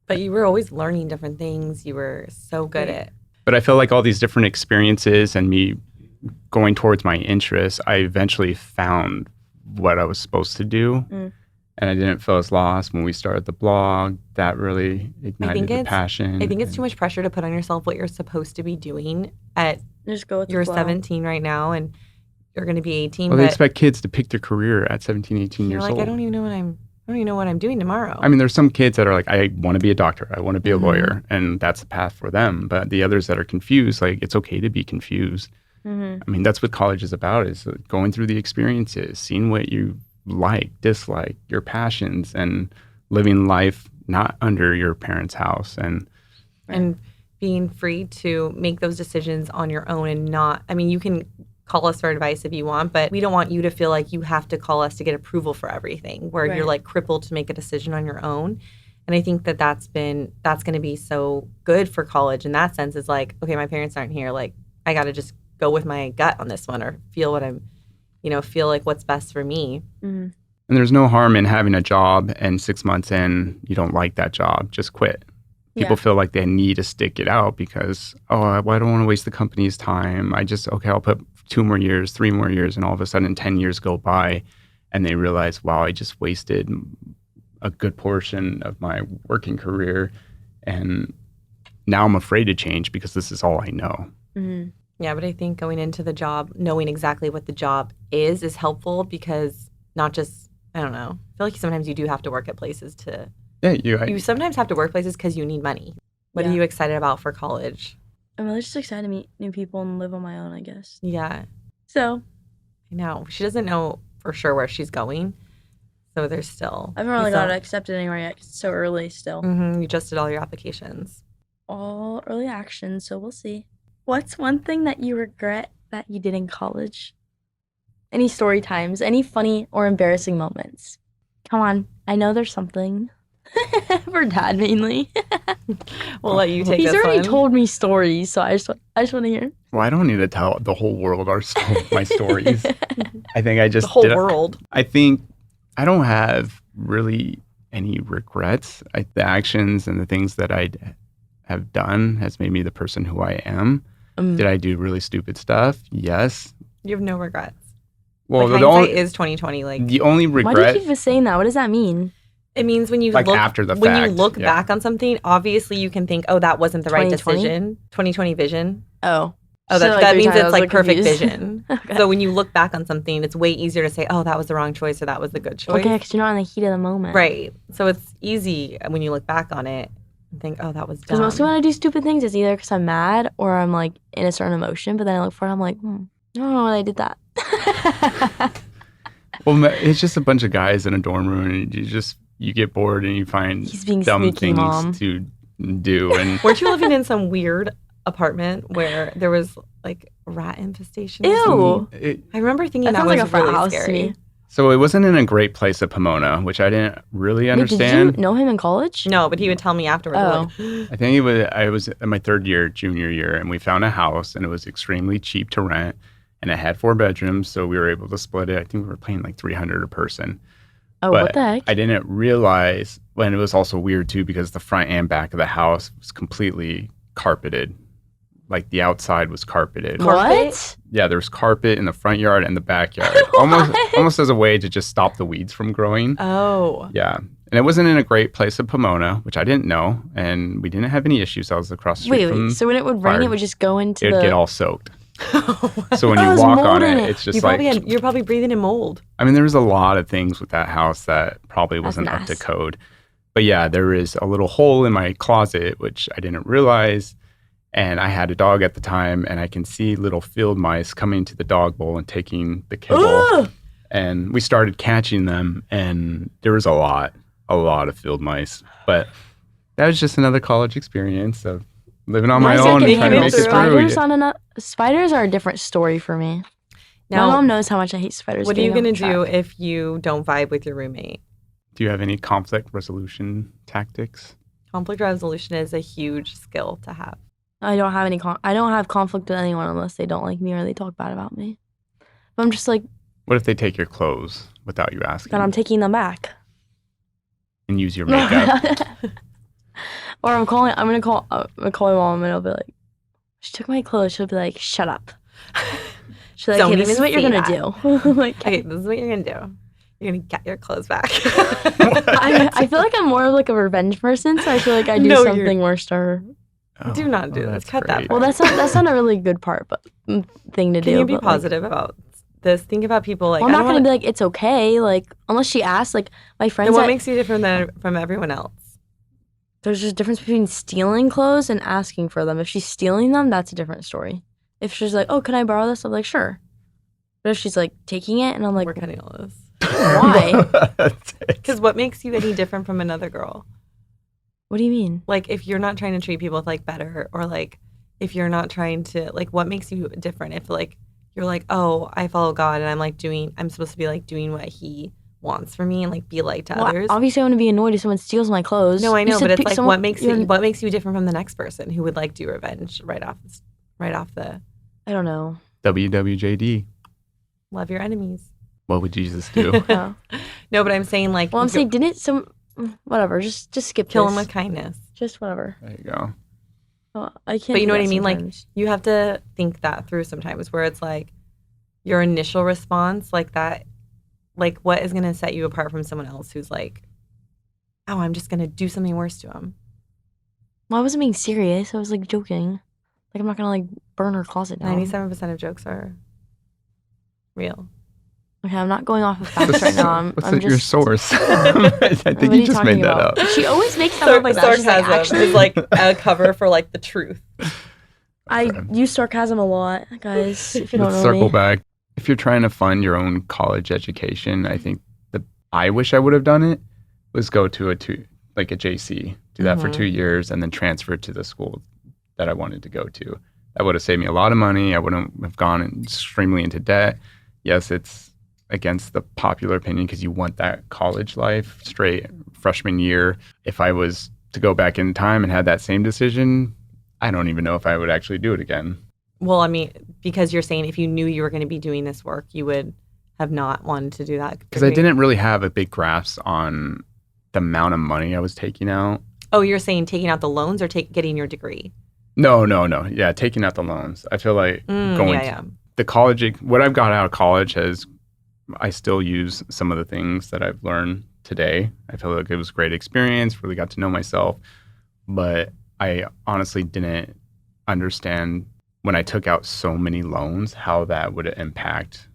But you were always learning different things. You were so good at. But I felt like all these different experiences and me going towards my interests, I eventually found what I was supposed to do. And I didn't feel as lost when we started the blog. That really ignited the passion. I think it's too much pressure to put on yourself what you're supposed to be doing at. Just go with You're the flow. 17 right now, and you're going to be 18. Well, they expect kids to pick their career at 17, 18 years old. I don't even know what I'm doing tomorrow. I mean, there's some kids that are like, I want to be a doctor. I want to be a lawyer. And that's the path for them. But the others that are confused, like, it's okay to be confused. I mean, that's what college is about, is going through the experiences, seeing what you like, dislike, your passions, and living life not under your parents' house. And being free to make those decisions on your own, and not, I mean, you can call us for advice if you want, but we don't want you to feel like you have to call us to get approval for everything, where you're like crippled to make a decision on your own. And I think that's going to be so good for college in that sense, is like, okay, my parents aren't here. Like, I got to just go with my gut on this one, or feel what I'm, feel like what's best for me. And there's no harm in having a job and 6 months in, you don't like that job, just quit. People feel like they need to stick it out because, I don't want to waste the company's time. I'll put 2 more years, 3 more years, and all of a sudden 10 years go by, and they realize, wow, I just wasted a good portion of my working career, and now I'm afraid to change because this is all I know. Yeah, but I think going into the job, knowing exactly what the job is helpful, because not just, I don't know, I feel like sometimes you do have to work at places to... Yeah, you sometimes have to work places because you need money. What are you excited about for college? I'm really just excited to meet new people and live on my own, I guess. Yeah. So. I know. She doesn't know for sure where she's going. So there's still... I haven't really got accepted anywhere yet. It's so early still. You just did all your applications. All early action, so we'll see. What's one thing that you regret that you did in college? Any story times? Any funny or embarrassing moments? Come on. I know there's something. For Dad, mainly. We'll let you take He's this already one. told me stories, so I just want to hear. Well, I don't need to tell the whole world my stories. I think I just The whole did world. I think I don't have really any regrets. The actions and the things that I have done has made me the person who I am. Did I do really stupid stuff? Yes. You have no regrets. Well, like, hindsight is 2020. Like, the only Why regret. do you keep saying that? What does that mean? it means when you Like look after the when you fact, look yeah. back on something, obviously you can think, oh, that wasn't the right 2020? decision. 2020 vision. Oh. Oh, So, like, that 3 means times I it's was, like perfect confused. vision. Okay. So when you look back on something, it's way easier to say, oh, that was the wrong choice or that was the good choice. Okay, because you're not in the heat of the moment. Right. So it's easy when you look back on it and think, oh, that was dumb. Because mostly when I do stupid things, it's either because I'm mad or I'm like in a certain emotion. But then I look for it, I'm like, I don't know why I did that. Well, it's just a bunch of guys in a dorm room, and you get bored and you find He's being dumb sneaky, things Mom. to do. And Weren't you living in some weird apartment where there was like rat infestation? or Ew. something? I remember thinking That that sounds like was a frat really house to scary. me. so it wasn't in a great place of Pomona, which I didn't really Wait, understand. did you know him in college? No, but he would tell me afterwards. Oh. I think I was in my third year, junior year, and we found a house, and it was extremely cheap to rent, and it had 4 bedrooms, so we were able to split it. I think we were paying like $300 a person. Oh, But what the heck? I didn't realize, and it was also weird too, because the front and back of the house was completely carpeted. Like the outside was carpeted. What? Yeah, there's carpet in the front yard and the backyard, almost as a way to just stop the weeds from growing. Oh. Yeah, and it wasn't in a great place of Pomona, which I didn't know, and we didn't have any issues. I was across the street Wait, from. so when it would rain, fire. it would just go into It would the... get all soaked. So when Oh, you there's walk on mold in it, it. it's just like. You're probably breathing in mold. I mean, there was a lot of things with that house that probably That's wasn't up to nice. code. But yeah, there is a little hole in my closet, which I didn't realize. And I had a dog at the time, and I can see little field mice coming to the dog bowl and taking the kibble. Ugh! And we started catching them, and there was a lot of field mice. But that was just another college experience of living on my Mice are own and getting trying to make it handled. through. Spiders are a different story for me. Now, My mom knows how much I hate spiders. what are you getting going off to do track. if you don't vibe with your roommate? Do you have any conflict resolution tactics? Conflict resolution is a huge skill to have. I don't have any. I don't have conflict with anyone unless they don't like me or they talk bad about me. But I'm just like, What if they take your clothes without you asking? then I'm taking them back. And use your makeup. Or I'm gonna call my mom and I'll be like, she took my clothes. She'll be like, shut up. She'll be like, Don't hey, this is even what you're say gonna do. Like, Okay, this is what you're going to do. You're going to get your clothes back. I feel like I'm more of like a revenge person, so I feel like I do No, you're- something worse to her. Oh, Do not do this. that's Cut that great. Well, that's not a really good part, but thing to do. Can you be but, like, positive about this? Think about people like, well, I'm I not don't gonna wanna, be like it's okay. Like unless she asks, like my friends. then what that- makes you different from everyone else? There's just a difference between stealing clothes and asking for them. If she's stealing them, that's a different story. If she's like, "Oh, can I borrow this?" I'm like, "Sure." But if she's like taking it, and I'm like, We're cutting all this. "Why?" Because what makes you any different from another girl? What do you mean? Like, if you're not trying to treat people like better, or like, if you're not trying to, like, what makes you different? If like, you're like, oh, I follow God and I'm supposed to be like doing what he wants for me and like be like to Well, others. obviously, I want to be annoyed if someone steals my clothes. No, I You know, said but it's pick like, someone- what makes you different from the next person who would like do revenge right off the I don't know. WWJD. love your enemies. What would Jesus do? Yeah. No, but I'm saying like, Well, I'm saying, didn't some whatever? Just skip kill this. him with kindness. Just whatever. There you go. Oh, I can't. But you know do what I that mean? Like, sometimes. you have to think that through sometimes, where it's like your initial response, like that, like what is going to set you apart from someone else who's like, oh, I'm just going to do something worse to him. Well, I wasn't being serious. I was like joking. Like I'm not gonna like burn her closet down. 97% of jokes are real. Okay, I'm not going off of facts right now. What's I'm your just. source? I What think are you you just talking made that about? up. She always makes stuff up like that. She's like, Sarcasm actually, is like a cover for like the truth. I Okay. use sarcasm a lot, guys. If you don't Let's know circle me. back. If you're trying to fund your own college education, I think I wish I would have done it was go to a JC, do that for Mhm. 2 years, and then transfer to the school that I wanted to go to. That would have saved me a lot of money. I wouldn't have gone extremely into debt. Yes, it's against the popular opinion because you want that college life straight freshman year. If I was to go back in time and had that same decision, I don't even know if I would actually do it again. Well, I mean, because you're saying if you knew you were going to be doing this work, you would have not wanted to do that. Because I didn't really have a big grasp on the amount of money I was taking out. Oh, you're saying taking out the loans or getting your degree? No. Yeah, taking out the loans. I feel like the college, what I've got out of college I still use some of the things that I've learned today. I feel like it was a great experience, really got to know myself. But I honestly didn't understand when I took out so many loans, how that would impact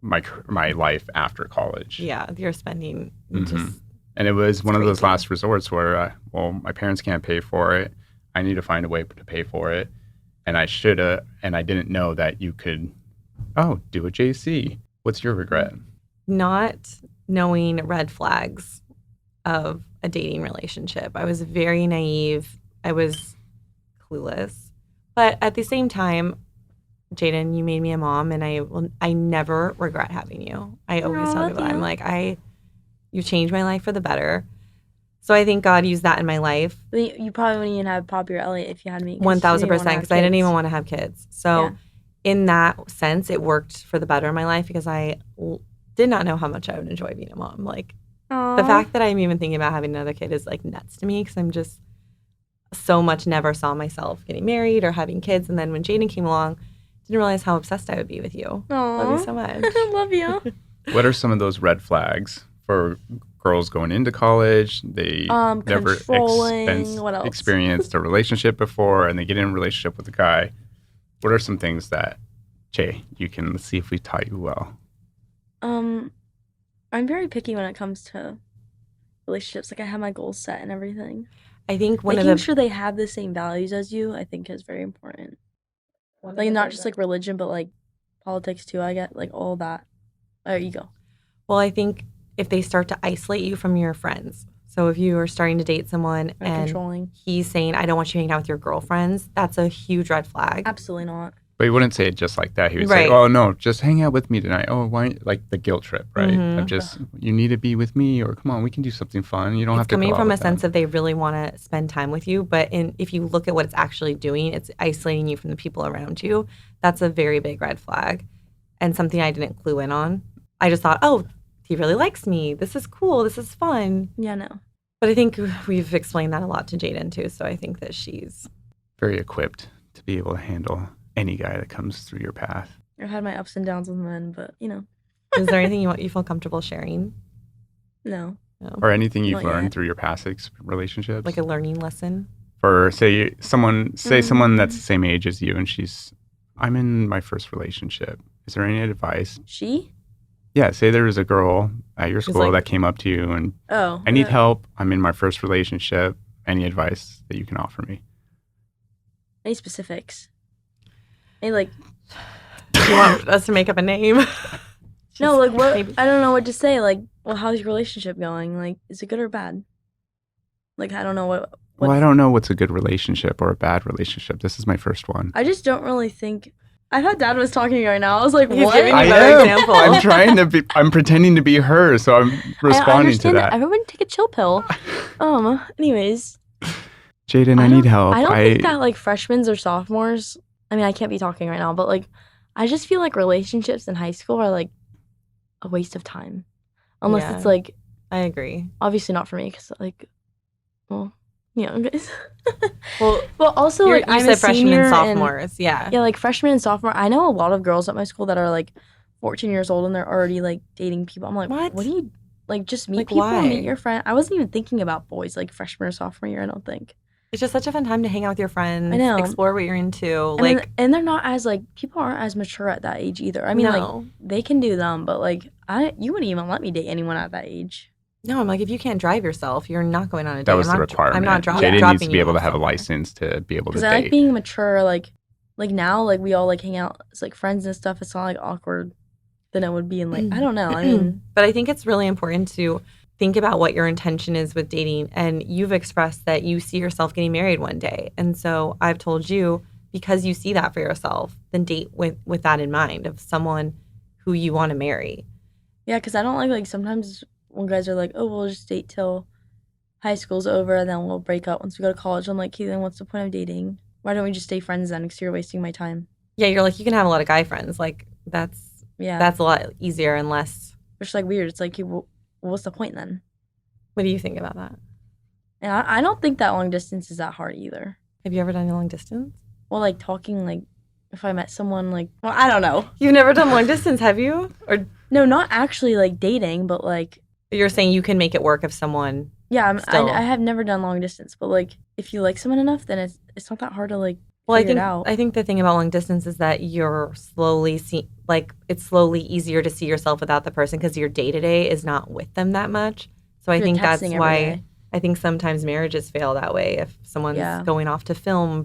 my life after college. Yeah, you're spending just... And it was one of those last resorts where, my parents can't pay for it. I need to find a way to pay for it. And I should have, and I didn't know that you could, do a JC. What's your regret? Not knowing red flags of a dating relationship. I was very naive. I was clueless. But at the same time, Jadyn, you made me a mom, and I never regret having you. I always tell people, I'm like, you changed my life for the better. So I think God used that in my life. You probably wouldn't even have Poppy or Elliot if you had me. 1,000%, because I didn't even want to have kids. So in that sense, it worked for the better in my life because I did not know how much I would enjoy being a mom. Like, the fact that I'm even thinking about having another kid is like nuts to me because I'm just so much never saw myself getting married or having kids. And then when Jadyn came along, didn't realize how obsessed I would be with you. Love you so much. Love you. What are some of those red flags for girls going into college? They never experienced a relationship before, and they get in a relationship with a guy. What are some things that, Jay, let's see if we taught you well? I'm very picky when it comes to relationships. Like, I have my goals set and everything. I think making sure they have the same values as you, I think, is very important. Like, not just like religion, but like politics too. I get like all that. There you go. Well, I think if they start to isolate you from your friends. So if you are starting to date someone and he's saying, I don't want you hanging out with your girlfriends, that's a huge red flag. Absolutely not. But he wouldn't say it just like that. He would say, oh, no, just hang out with me tonight. Oh, why? Like the guilt trip, right? You need to be with me, or come on, we can do something fun. You don't have to go out coming from a with sense them. of they really want to spend time with you. But if you look at what it's actually doing, it's isolating you from the people around you. That's a very big red flag and something I didn't clue in on. I just thought, oh, he really likes me. This is cool. This is fun. Yeah, no. But I think we've explained that a lot to Jadyn too. So I think that she's very equipped to be able to handle any guy that comes through your path. I've had my ups and downs with men, but Is there anything you feel comfortable sharing? No. Or anything you've learned through your past relationships? Like a learning lesson? For someone that's the same age as you and I'm in my first relationship. Is there any advice? She? Yeah, say there was a girl at your school that came up to you and I need help. I'm in my first relationship. Any advice that you can offer me? Any specifics? Any like... Do you want us to make up a name? No, like what? Maybe. I don't know what to say. Like, well, how's your relationship going? Like, is it good or bad? Like, I don't know what... Well, I don't know what's a good relationship or a bad relationship. This is my first one. I just don't really think... I thought Dad was talking right now. I was like, what? He's giving you an example. I'm pretending to be her, so I'm responding to that. Everyone take a chill pill. Anyways. Jadyn, I need help. I don't think that like freshmen or sophomores, I mean, I can't be talking right now, but like, I just feel like relationships in high school are like a waste of time. Unless it's like... I agree. Obviously not for me, because like, well... guys. Well, also you like I'm said a freshmen senior and sophomores, yeah, like freshmen and sophomore. I know a lot of girls at my school that are like 14 years old and they're already like dating people. I'm like, what do you like? Just meet people, meet your friend. I wasn't even thinking about boys like freshman or sophomore year. I don't think it's just such a fun time to hang out with your friends. I know, explore what you're into. And they're not as like people aren't as mature at that age either. I mean, like they can do them, but like you wouldn't even let me date anyone at that age. No, I'm like, if you can't drive yourself, you're not going on a date. That was the requirement. I'm not dropping. Jadyn needs to be able to have a license to be able to date. Because I like being mature. Like now, like we all like hang out as like friends and stuff. It's not like awkward than it would be in like I don't know. I mean, but I think it's really important to think about what your intention is with dating. And you've expressed that you see yourself getting married one day, and so I've told you because you see that for yourself, then date with that in mind of someone who you want to marry. Yeah, because I don't like sometimes when guys are like, oh, we'll just date till high school's over and then we'll break up once we go to college. I'm like, then what's the point of dating? Why don't we just stay friends then? Because you're wasting my time. Yeah, you're like, you can have a lot of guy friends. Like, that's a lot easier and less. It's like weird. It's like, what's the point then? What do you think about that? And I don't think that long distance is that hard either. Have you ever done long distance? Well, like talking, like if I met someone, like, well, I don't know. You've never done long distance, have you? Or no, not actually like dating, but like. You're saying you can make it work if someone. Yeah, I have never done long distance, but like if you like someone enough, then it's not that hard to like. Well, I think the thing about long distance is that you're slowly it's slowly easier to see yourself without the person because your day to day is not with them that much. So I think that's why I think sometimes marriages fail that way. If someone's going off to film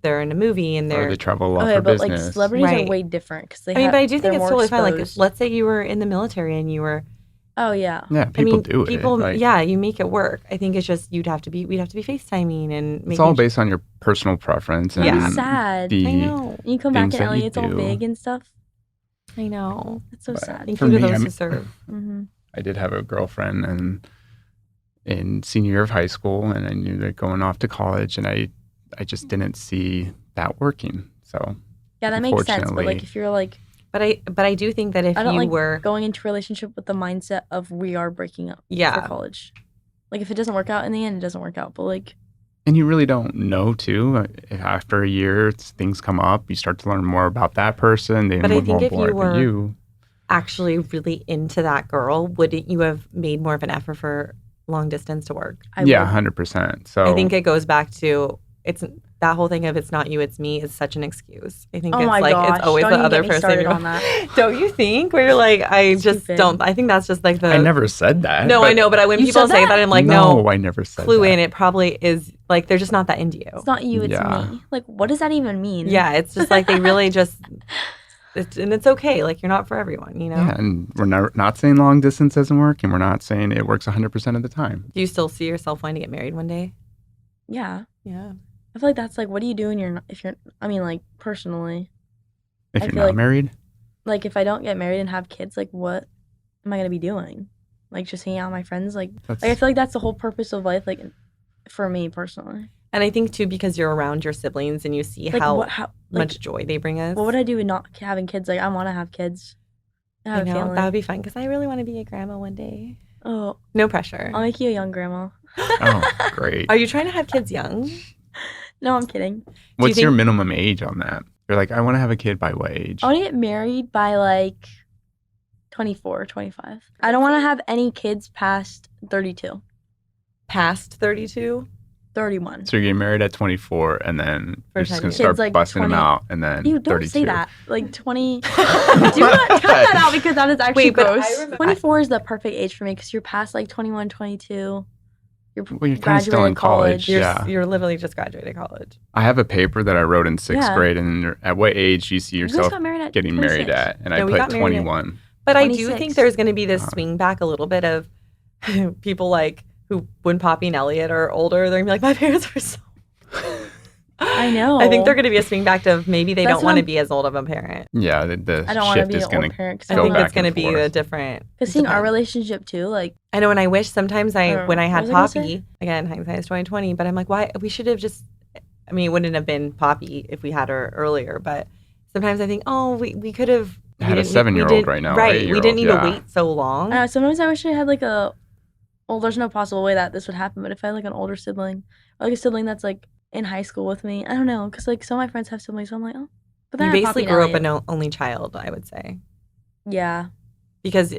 they're in a movie and they travel a lot for but business. Like celebrities are way different because they. But I do think it's totally fine. Like, let's say you were in the military and you were. Oh yeah. Yeah, people do it. Yeah, you make it work. I think it's just we'd have to be FaceTiming and. It's all based on your personal preference. And it's sad. I know. You come back and Elliot's all big and stuff. I know. It's so sad. Thank you to those who serve. I did have a girlfriend and in senior year of high school, and I knew that going off to college, and I just didn't see that working. So yeah, that makes sense. But like if you're like. But I do think that if you were going into a relationship with the mindset of we are breaking up for college. Like if it doesn't work out in the end, it doesn't work out. But like. And you really don't know too. After a year, things come up. You start to learn more about that person. They but I think if you were actually really into that girl, wouldn't you have made more of an effort for long distance to work? 100%. So I think it goes back to it's that whole thing of it's not you, it's me is such an excuse. I think it's always the other person. On that. Don't you think? Where you're like, I just don't. I think that's just like the. I never said that. No, I know, but when people say that, I'm like, no, I never said clue that. in. It probably is like they're just not that into you. It's not you, it's me. Like, what does that even mean? Yeah, it's just like they really just. And it's okay. Like, you're not for everyone, you know? Yeah, and we're not saying long distance doesn't work, and we're not saying it works 100% of the time. Do you still see yourself wanting to get married one day? Yeah. Yeah. I feel like that's like, what do you do like personally? If you're not married? Like, if I don't get married and have kids, like, what am I going to be doing? Like, just hanging out with my friends? Like, I feel like that's the whole purpose of life, like, for me personally. And I think, too, because you're around your siblings and you see like, how much joy they bring us. What would I do with not having kids? Like, I want to have kids. I know, that would be fun because I really want to be a grandma one day. Oh. No pressure. I'll make you a young grandma. Oh, great. Are you trying to have kids young? No, I'm kidding. What's your minimum age on that? You're like, I want to have a kid by what age? I want to get married by like 24, 25. I don't want to have any kids past 32. Past 32? 31. So you're getting married at 24 and then you're just going to start like busting 20. them out and then You don't 32. say that. Like 20. Do not cut that out because that is actually gross. 24 is the perfect age for me because you're past like 21, 22. You're kind of still in college. You're literally just graduated college. I have a paper that I wrote in 6th grade, and at what age do you see yourself getting married at? And I put 21. But 26. I do think there's going to be this swing back a little bit of people like who, when Poppy and Elliot are older, they're going to be like, my parents were so. I know. I think they're going to be a swing back of maybe they don't want to be as old of a parent. Yeah, the shift is going to go back. I think it's going to be a different. Because seeing our relationship too, like. I know, and I wish sometimes when I had Poppy, again, hindsight is 20/20, but I'm like, why we should have just. I mean, it wouldn't have been Poppy if we had her earlier, but sometimes I think, we could have had a 7-year-old right now, right? We didn't need to wait so long. I know. Sometimes I wish I had like there's no possible way that this would happen, but if I had like an older sibling or like a sibling that's like in high school with me, I don't know, because like some of my friends have siblings, so I'm like, oh. But then you basically grew up an only child, I would say. Yeah. Because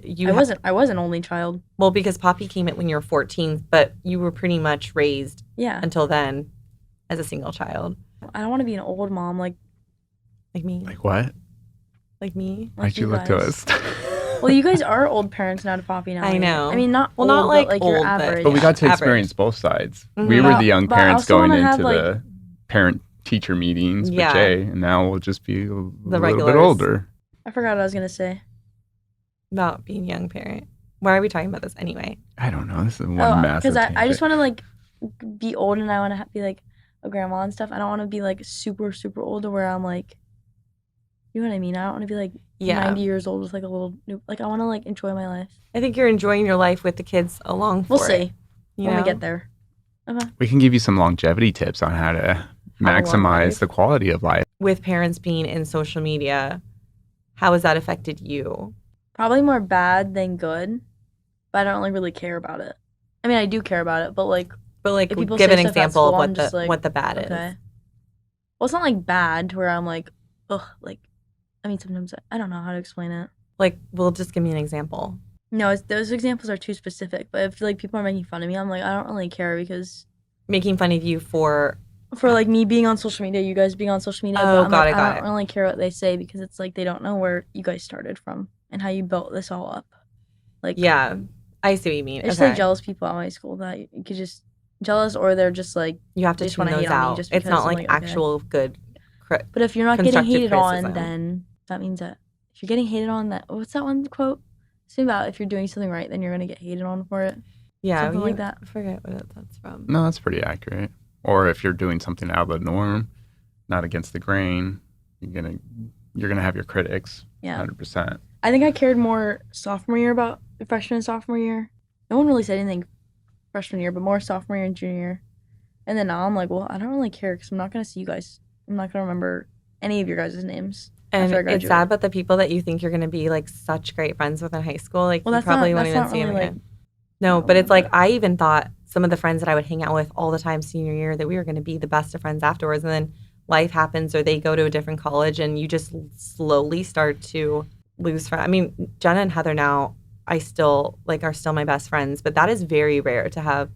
I was an only child. Well, because Poppy came in when you were 14, but you were pretty much raised until then as a single child. I don't want to be an old mom like me. Like what? Like me. Why'd you look to us? Well, you guys are old parents now to Poppy now. I know. I mean, not like old, your average. But we got to experience both sides. Mm-hmm. We were the young parents going into the parent-teacher meetings with Jay, and now we'll just be a little bit older. I forgot what I was going to say. About being a young parent. Why are we talking about this anyway? I don't know. This is one massive because I just want to like be old and I want to be like a grandma and stuff. I don't want to be like super, super old to where I'm like You know what I mean? I don't want to be like Yeah. 90 years old with like a little new, like I want to like enjoy my life. I think you're enjoying your life with the kids along for We'll it. see You when we know? get there. Okay. We can give you some longevity tips on how to Have a long maximize life. the quality of life. With parents being in social media, how has that affected you? Probably more bad than good, but I don't like really care about it. I mean, I do care about it, but like But like, if people give say an stuff at example school, of I'm just like, what the bad okay. is. Well, it's not like bad to where I'm like, ugh, like, I mean, sometimes I don't know how to explain it. Like, well, just give me an example. No, those examples are too specific. But if like people are making fun of me, I'm like, I don't really care because Making fun of you for like me being on social media, you guys being on social media. Oh, but I'm got like, it, got I don't it. really care what they say because it's like they don't know where you guys started from and how you built this all up. Like, Yeah, I see what you mean. there's Okay. like jealous people at my school that you could just jealous, or they're just like You have they to just tune wanna hate those on me out. just It's not because I'm like like, okay. actual good. But if you're not getting constructive hated on, criticism. then that means that if you're getting hated on, that what's that one quote? Something about if you're doing something right, then you're gonna get hated on for it. Yeah, Something like that. I forget what that's from. No, that's pretty accurate. Or if you're doing something out of the norm, not against the grain, you're gonna have your critics. Yeah. 100%. I think I cared more sophomore year about freshman and sophomore year. No one really said anything freshman year, but more sophomore year and junior year. And then now I'm like, well, I don't really care because I'm not gonna see you guys. I'm not gonna remember any of your guys' names. And after I it's graduate. sad, but the people that you think you're going to be like such great friends with in high school, like Well, you that's probably not won't that's even not see them really again. like No, not but it's really, like I even thought some of the friends that I would hang out with all the time senior year that we were going to be the best of friends afterwards, and then life happens or they go to a different college, and you just slowly start to lose friends. I mean, Jenna and Heather now, I still like are still my best friends, but that is very rare to have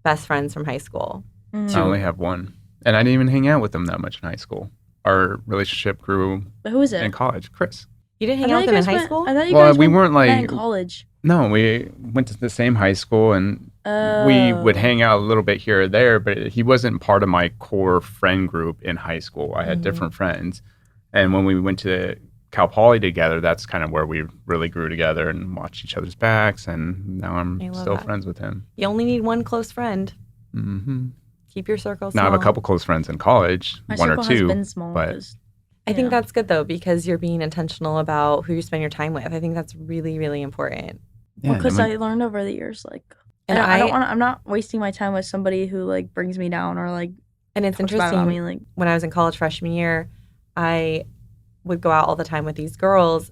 best friends from high school. Mm. I only have one. And I didn't even hang out with them that much in high school. Our relationship grew But who is it? in college. Chris. You didn't hang I out thought with them you in guys high went- school? I thought you Well, guys we went weren't, met like- in college. No, we went to the same high school and Oh. we would hang out a little bit here or there, but he wasn't part of my core friend group in high school. I had different friends. And when we went to Cal Poly together, that's kind of where we really grew together and watched each other's backs. And now I'm I love still that. friends with him. You only need one close friend. Hmm. Keep your circle Now small. I have a couple close friends in college, My one or circle two. has been small. but- 'cause, I think yeah. that's good though because you're being intentional about who you spend your time with. I think that's really, really important. Yeah, Because and I learned over the years, like, And I don't want. I'm not wasting my time with somebody who like brings me down or like And it's talks bad about interesting. me. Like, When I was in college freshman year, I would go out all the time with these girls,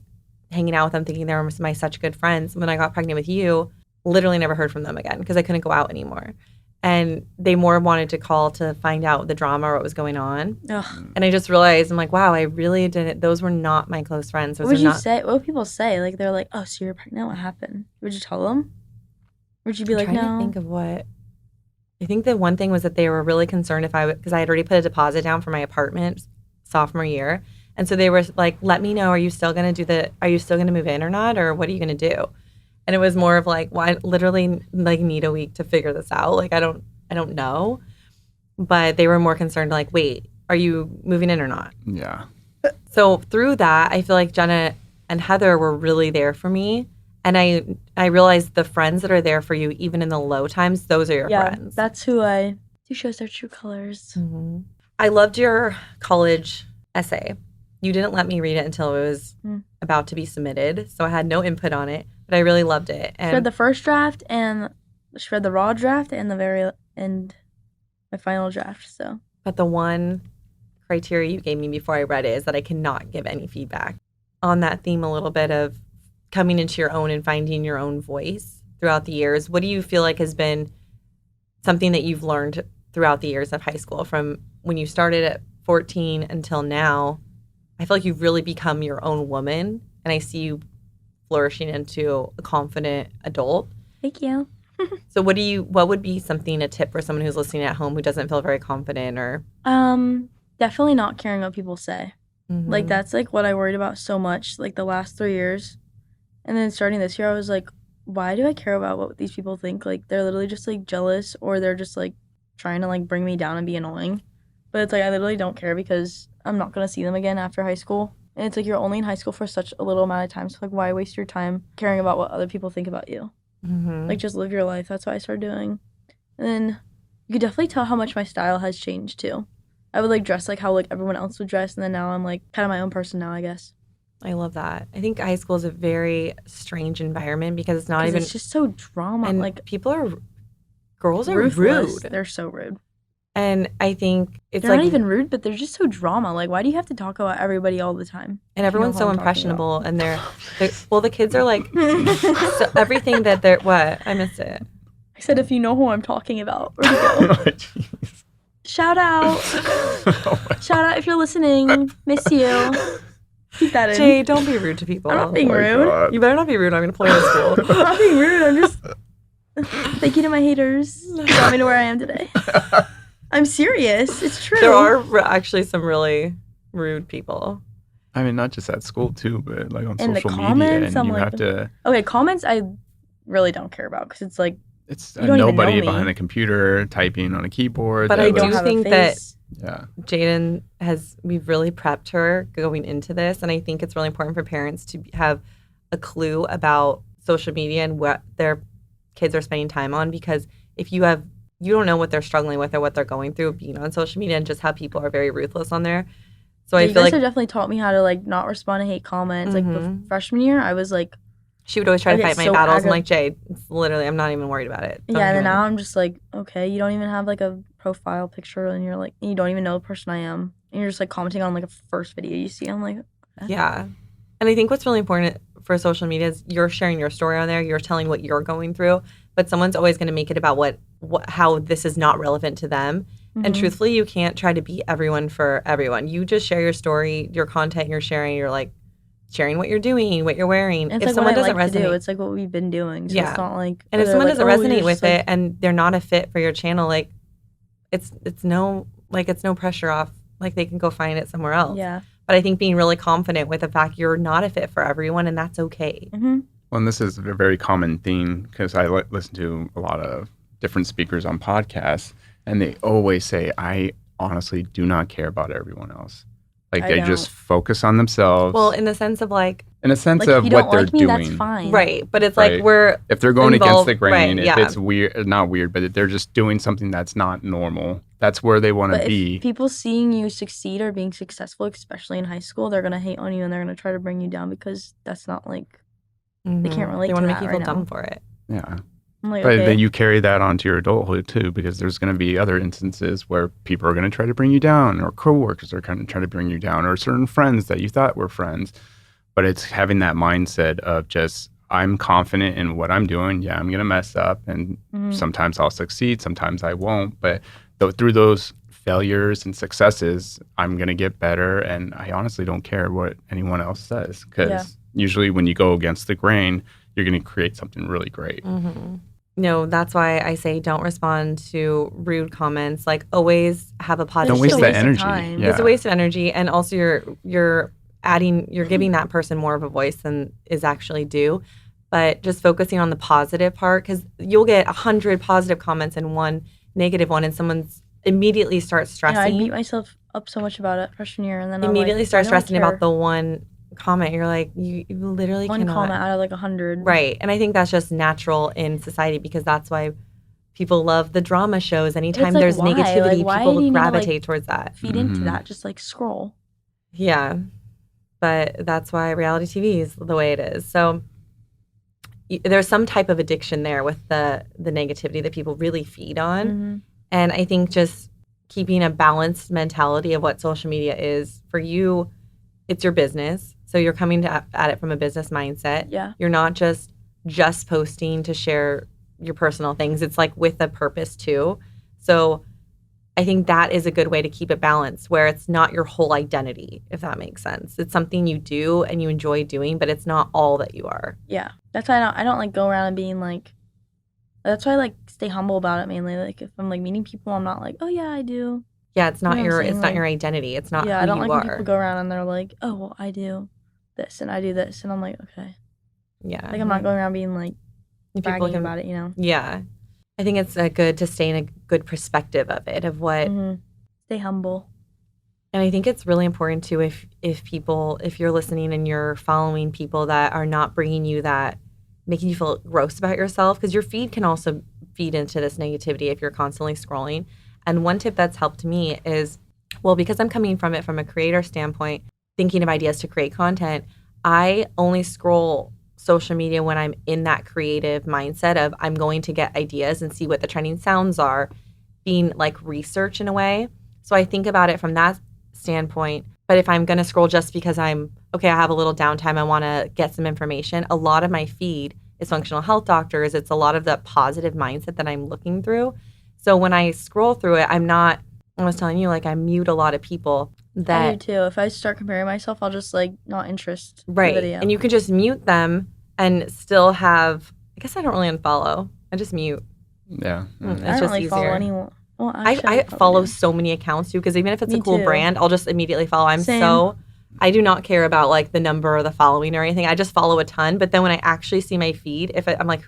hanging out with them, thinking they were my such good friends. When I got pregnant with you, literally never heard from them again because I couldn't go out anymore. And they more wanted to call to find out the drama or what was going on. ugh. And I just realized, I'm like, wow, I really didn't. Those were not my close friends. Those What would are you not. say? What would people say? Like, they're like, "Oh, so you're pregnant? What happened?" Would you tell them? Would you be I'm like, trying "No"? to think of what. I think the one thing was that they were really concerned if I would, because I had already put a deposit down for my apartment sophomore year, and so they were like, "Let me know. Are you still going to Are you still going to move in or not, or what are you going to do?" And it was more of like, "Well, I literally like need a week to figure this out. Like, I don't know." But they were more concerned, like, "Wait, are you moving in or not?" yeah. So through that, I feel like Jenna and Heather were really there for me. And I realized the friends that are there for you, even in the low times, those are your Yeah, friends. that's who shows their true colors. Mhm. I loved your college essay. You didn't let me read it until it was about to be submitted, so I had no input on it, but I really loved it. She read And the first draft and she read the raw draft and the very end, my final draft. So but the one criteria you gave me before I read it is that I cannot give any feedback. On that theme a little bit of coming into your own and finding your own voice throughout the years, what do you feel like has been something that you've learned throughout the years of high school from when you started at 14 until now? I feel like you've really become your own woman, and I see you flourishing into a confident adult. thank you. So what would be a tip for someone who's listening at home who doesn't feel very confident or Definitely not caring what people say. Like, Mhm. that's like what I worried about so much, like the last 3 years. And then starting this year, I was like, why do I care about what these people think? Like, they're literally just like jealous, or they're just like trying to like bring me down and be annoying. But it's like, I literally don't care because I'm not gonna see them again after high school. And it's like, you're only in high school for such a little amount of time. So like, why waste your time caring about what other people think about you? Mhm. Like, just live your life. That's what I started doing. And then you could definitely tell how much my style has changed too. I would like dress like how like everyone else would dress, and then now I'm like kind of my own person now, I guess. I love that. I think high school is a very strange environment because it's not 'Cause even. it's just so drama. And Like girls are ruthless. rude. They're so rude. And I think it's They're like. not even rude, but they're just so drama. Like, why do you have to talk about everybody all the time? And everyone's so impressionable. And the kids are like. I So everything that they're. What? I missed it. said, if you know who I'm talking about, where'd you go? Jeez. Shout out. Shout out if you're listening. Miss you. Keep that in. Jay, don't be rude to people. I'm not being my rude. God. You better not be rude. I'm going to pull you out of school. I'm not being rude. I'm just. Thank you to my haters. You got me to where I am today. I'm serious. It's true. There are actually some really rude people. I mean, not just at school too, but like on In the social media, comments, and I'm you like- have to. Okay, comments I really don't care about because it's like It's You don't even nobody know me. behind a computer typing on a keyboard. But that I they don't do was- have think a that- face. Yeah. Jadyn we've really prepped her going into this. And I think it's really important for parents to have a clue about social media and what their kids are spending time on. Because if you don't know what they're struggling with or what they're going through being on social media and just how people are very ruthless on there. So Yeah, I you feel guys like have definitely taught me how to like not respond to hate comments. Like the Mhm. freshman year, I was like, she would always try I to get fight my so battles. I'm like, Jade, it's literally, I'm not even worried about it. Don't yeah. And then even- now I'm just like, okay, you don't even have like a profile picture, and you're like, you don't even know the person I am, and you're just like commenting on like a first video you see. I'm like, Yeah. And I think what's really important for social media is you're sharing your story on there. You're telling what you're going through, but someone's always going to make it about how this is not relevant to them. And mhm. truthfully, you can't try to be everyone for everyone. You just share your story, your content you're sharing. You're like sharing what you're doing, what you're wearing. And it's If like someone what I doesn't like to do. resonate, It's like what we've been doing. So Yeah. it's not like, and if they're someone like, doesn't oh, you're resonate just, with like, it and they're not a fit for your channel, like it's no pressure off. Like they can go find it somewhere else. yeah. But I think being really confident with the fact you're not a fit for everyone, and that's okay. Mm-hmm. Well, and this is a very common theme because I listen to a lot of different speakers on podcasts, and they always say, I honestly do not care about everyone else. Like I they don't. just focus on themselves. Well, in the sense of like, in a sense Like of if you what don't they're like me, doing. that's fine. right. But it's Right. like we're If they're going against involved- the grain, right, if yeah. it's weird, not weird, but if they're just doing something that's not normal, that's where they want to But be. if people seeing you succeed or being successful, especially in high school, they're gonna hate on you and they're gonna try to bring you down because that's not like they can't relate They to want to that make you feel right dumb now. for it. Yeah. I'm like, But okay. then you carry that onto your adulthood too, because there's going to be other instances where people are going to try to bring you down, or coworkers are going to try to bring you down, or certain friends that you thought were friends. But it's having that mindset of just, I'm confident in what I'm doing. Yeah, I'm going to mess up, and Mhm. sometimes I'll succeed, sometimes I won't. But through those failures and successes, I'm going to get better. And I honestly don't care what anyone else says, because Yeah. usually when you go against the grain, you're going to create something really great. No, that's why I say don't respond to rude comments. Like always have a positive. Don't waste a that waste of energy. time. Yeah. It's a waste of energy, and also you're giving that person more of a voice than is actually due. But just focusing on the positive part, because you'll get 100 positive comments and one negative one, and someone's immediately starts Yeah, I stressing. beat myself up so much about it freshman year, and then immediately I'm like, start why do I stressing about care? the one comment. You're like, you literally one cannot. comment out of like 100. Right. And I think that's just natural in society because that's why people love the drama shows. Anytime like, there's why? negativity, Like, why people do you need to, like, gravitate towards that. Feed into Mhm. that. Just like scroll. Yeah. But that's why reality TV is the way it is. So there's some type of addiction there with the negativity that people really feed on. Mhm. And I think just keeping a balanced mentality of what social media is for you, it's your business. So you're coming at it from a business mindset. Yeah. You're not just posting to share your personal things. It's like with a purpose too. So I think that is a good way to keep it balanced where it's not your whole identity, if that makes sense. It's something you do and you enjoy doing, but it's not all that you are. Yeah. That's why I don't like go around and being like, that's why I like stay humble about it mainly. Like if I'm like meeting people, I'm not like, oh yeah, I do. Yeah, it's not You know what I'm it's saying? not Like, your identity. It's not Yeah, who I don't you like when are. people go around and they're like, oh, well, I do this and I do this. And I'm like, okay. Yeah. Like I'm not going around being like People bragging can- about it, you know? Yeah. I think it's good to stay in a good perspective of it, of what Mhm. Stay humble. and I think it's really important too if you're listening and you're following people that are not bringing you that, making you feel gross about yourself, because your feed can also feed into this negativity if you're constantly scrolling. And one tip that's helped me is Well, because I'm coming from it from a creator standpoint, thinking of ideas to create content, I only scroll social media when I'm in that creative mindset of I'm going to get ideas and see what the trending sounds are, being like research in a way. So I think about it from that standpoint. But if I'm going to scroll just because I have a little downtime, I want to get some information, a lot of my feed is functional health doctors. It's a lot of the positive mindset that I'm looking through. So when I scroll through it, I was telling you, like I mute a lot of people I that, do too. If I start comparing myself, I'll just like not interest the right. video. And you can just mute them and still have, I guess I don't really unfollow. I just mute. Yeah. I It's don't just really follow easier. anyone. Well, I actually, follow do. so many accounts too, because even if it's Me a cool too. brand, I'll just immediately follow. Same. I do not care about like the number or the following or anything. I just follow a ton. But then when I actually see my feed, I'm like,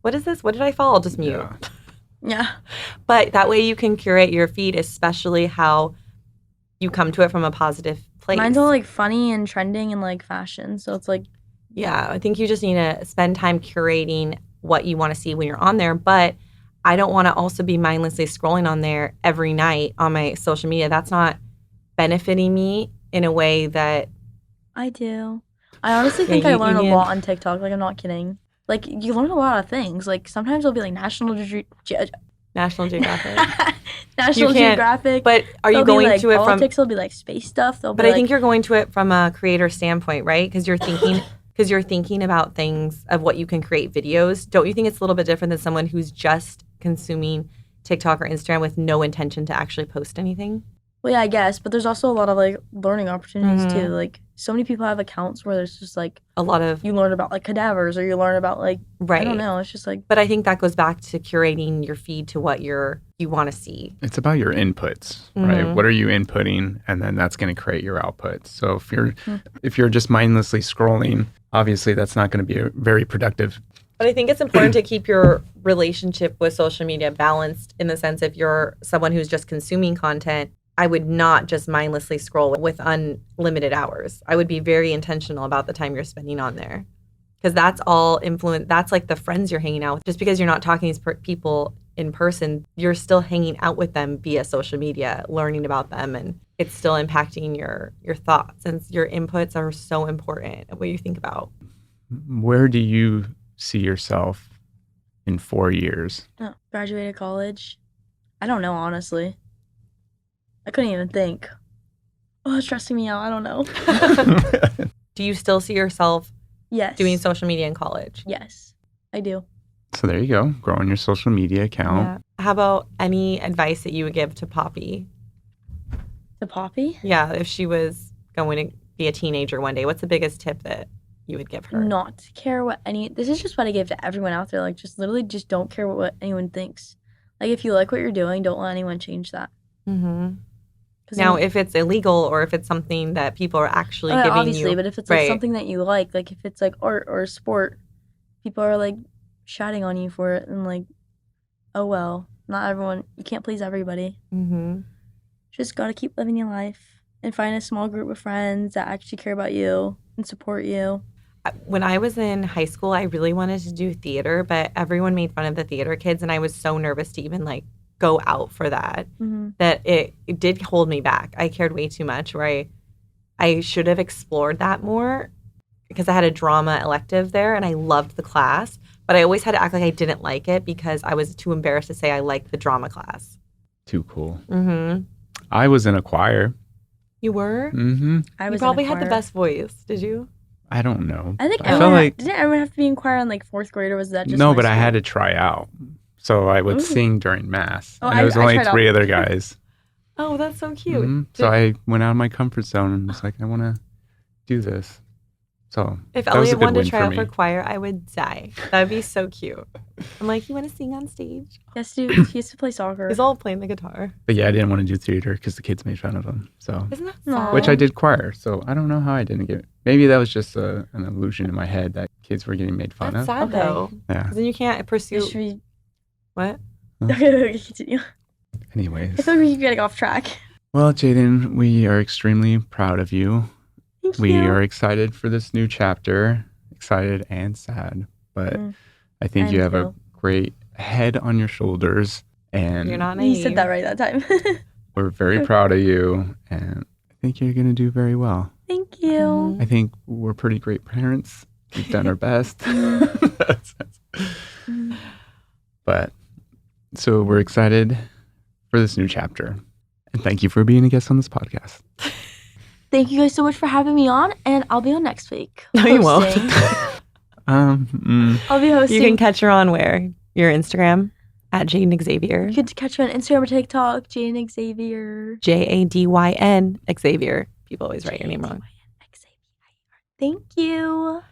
what is this? What did I follow? I'll just mute. Yeah. Yeah. But that way you can curate your feed, especially how you come to it from a positive place. Mine's all like funny and trending and like fashion. So it's like, Yeah, I think you just need to spend time curating what you want to see when you're on there. But I don't want to also be mindlessly scrolling on there every night on my social media. That's not benefiting me in a way that I do. I honestly think I learn a lot on TikTok. Like, I'm not kidding. Like, you learn a lot of things. Like, sometimes it'll be like National Geographic. National Geographic. But are you going to it from politics? Will be like space stuff. But I think you're going to it from a creator standpoint, right? Because you're thinking about things of what you can create videos. Don't you think it's a little bit different than someone who's just consuming TikTok or Instagram with no intention to actually post anything? Well, yeah, I guess. But there's also a lot of like learning opportunities too. Like, so many people have accounts where there's just like a lot of you learn about like cadavers or you learn about like right. I don't know. It's just like. But I think that goes back to curating your feed to what you want to see. It's about your inputs, right? What are you inputting, and then that's going to create your outputs. So if you're just mindlessly scrolling, obviously that's not going to be very productive. But I think it's important to keep your relationship with social media balanced in the sense if you're someone who's just consuming content, I would not just mindlessly scroll with unlimited hours. I would be very intentional about the time you're spending on there. Because that's all influence. That's like the friends you're hanging out with. Just because you're not talking to people in person, you're still hanging out with them via social media, learning about them, and it's still impacting your thoughts. And your inputs are so important. What you think about. Where do you see yourself in 4 years? Oh, graduated college. I don't know, honestly. I couldn't even think. Oh, it's stressing me out. I don't know. Do you still see yourself doing yes. social media in college? Yes, I do. So there you go, growing your social media account. Yeah. How about any advice that you would give to Poppy? To Poppy? Yeah, if she was going to be a teenager one day, what's the biggest tip that you would give her? Not to care what this is just what I give to everyone out there. Like, just literally just don't care what anyone thinks. Like, if you like what you're doing, don't let anyone change that. Mm-hmm. Now, if it's illegal or if it's something that people are actually giving obviously, you. but if it's like something that you like if it's like art or sport, people are like shouting on you for it and like, oh well, not everyone, you can't please everybody. Mm-hmm. Just gotta keep living your life and find a small group of friends that actually care about you and support you. When I was in high school, I really wanted to do theater, but everyone made fun of the theater kids, and I was so nervous to even like go out for that, that it did hold me back. I cared way too much where I should have explored that more because I had a drama elective there and I loved the class, but I always had to act like I didn't like it because I was too embarrassed to say I liked the drama class. Too cool. Mm-hmm. I was in a choir. You were? Mm-hmm. You probably had the best voice. Did you? I don't know. I think I felt like didn't everyone have to be in choir in like 4th grade, or was that just no? But I had to try out. So I would sing during mass. Oh, and there was only 3 other out. guys. Oh, that's so cute. Mm-hmm. So I went out of my comfort zone and was like, I want to do this. So if that was a Elliot good wanted win to try for out me. for choir, I would die. That would be so cute. I'm like, you want to sing on stage? Yes, dude. He used to play soccer. He's all playing the guitar. But yeah, I didn't want to do theater because the kids made fun of him. So Isn't that No. sad? which I did choir. So I don't know how I didn't get. Maybe that was just an illusion in my head that kids were getting made fun That's of. sad though. Yeah. Because then you can't pursue. Should we... What? Okay, continue. Anyways. I feel like we keep getting off track. Well, Jadyn, we are extremely proud of you. Thank We you. are excited for this new chapter. Excited and sad. But I think you have a great head on your shoulders. And You're not naive. You said that right that time. We're very proud of you, and I think you're going to do very well. Thank you. I think we're pretty great parents. We've done our best. But so we're excited for this new chapter. And thank you for being a guest on this podcast. Thank you guys so much for having me on, and I'll be on next week. No, you won't. I'll be hosting. You can catch her on where? Your Instagram at Jadyn Xavier. You can catch me on Instagram or TikTok, Jadyn Xavier. Jadyn Xavier. People always write your name wrong. Thank you.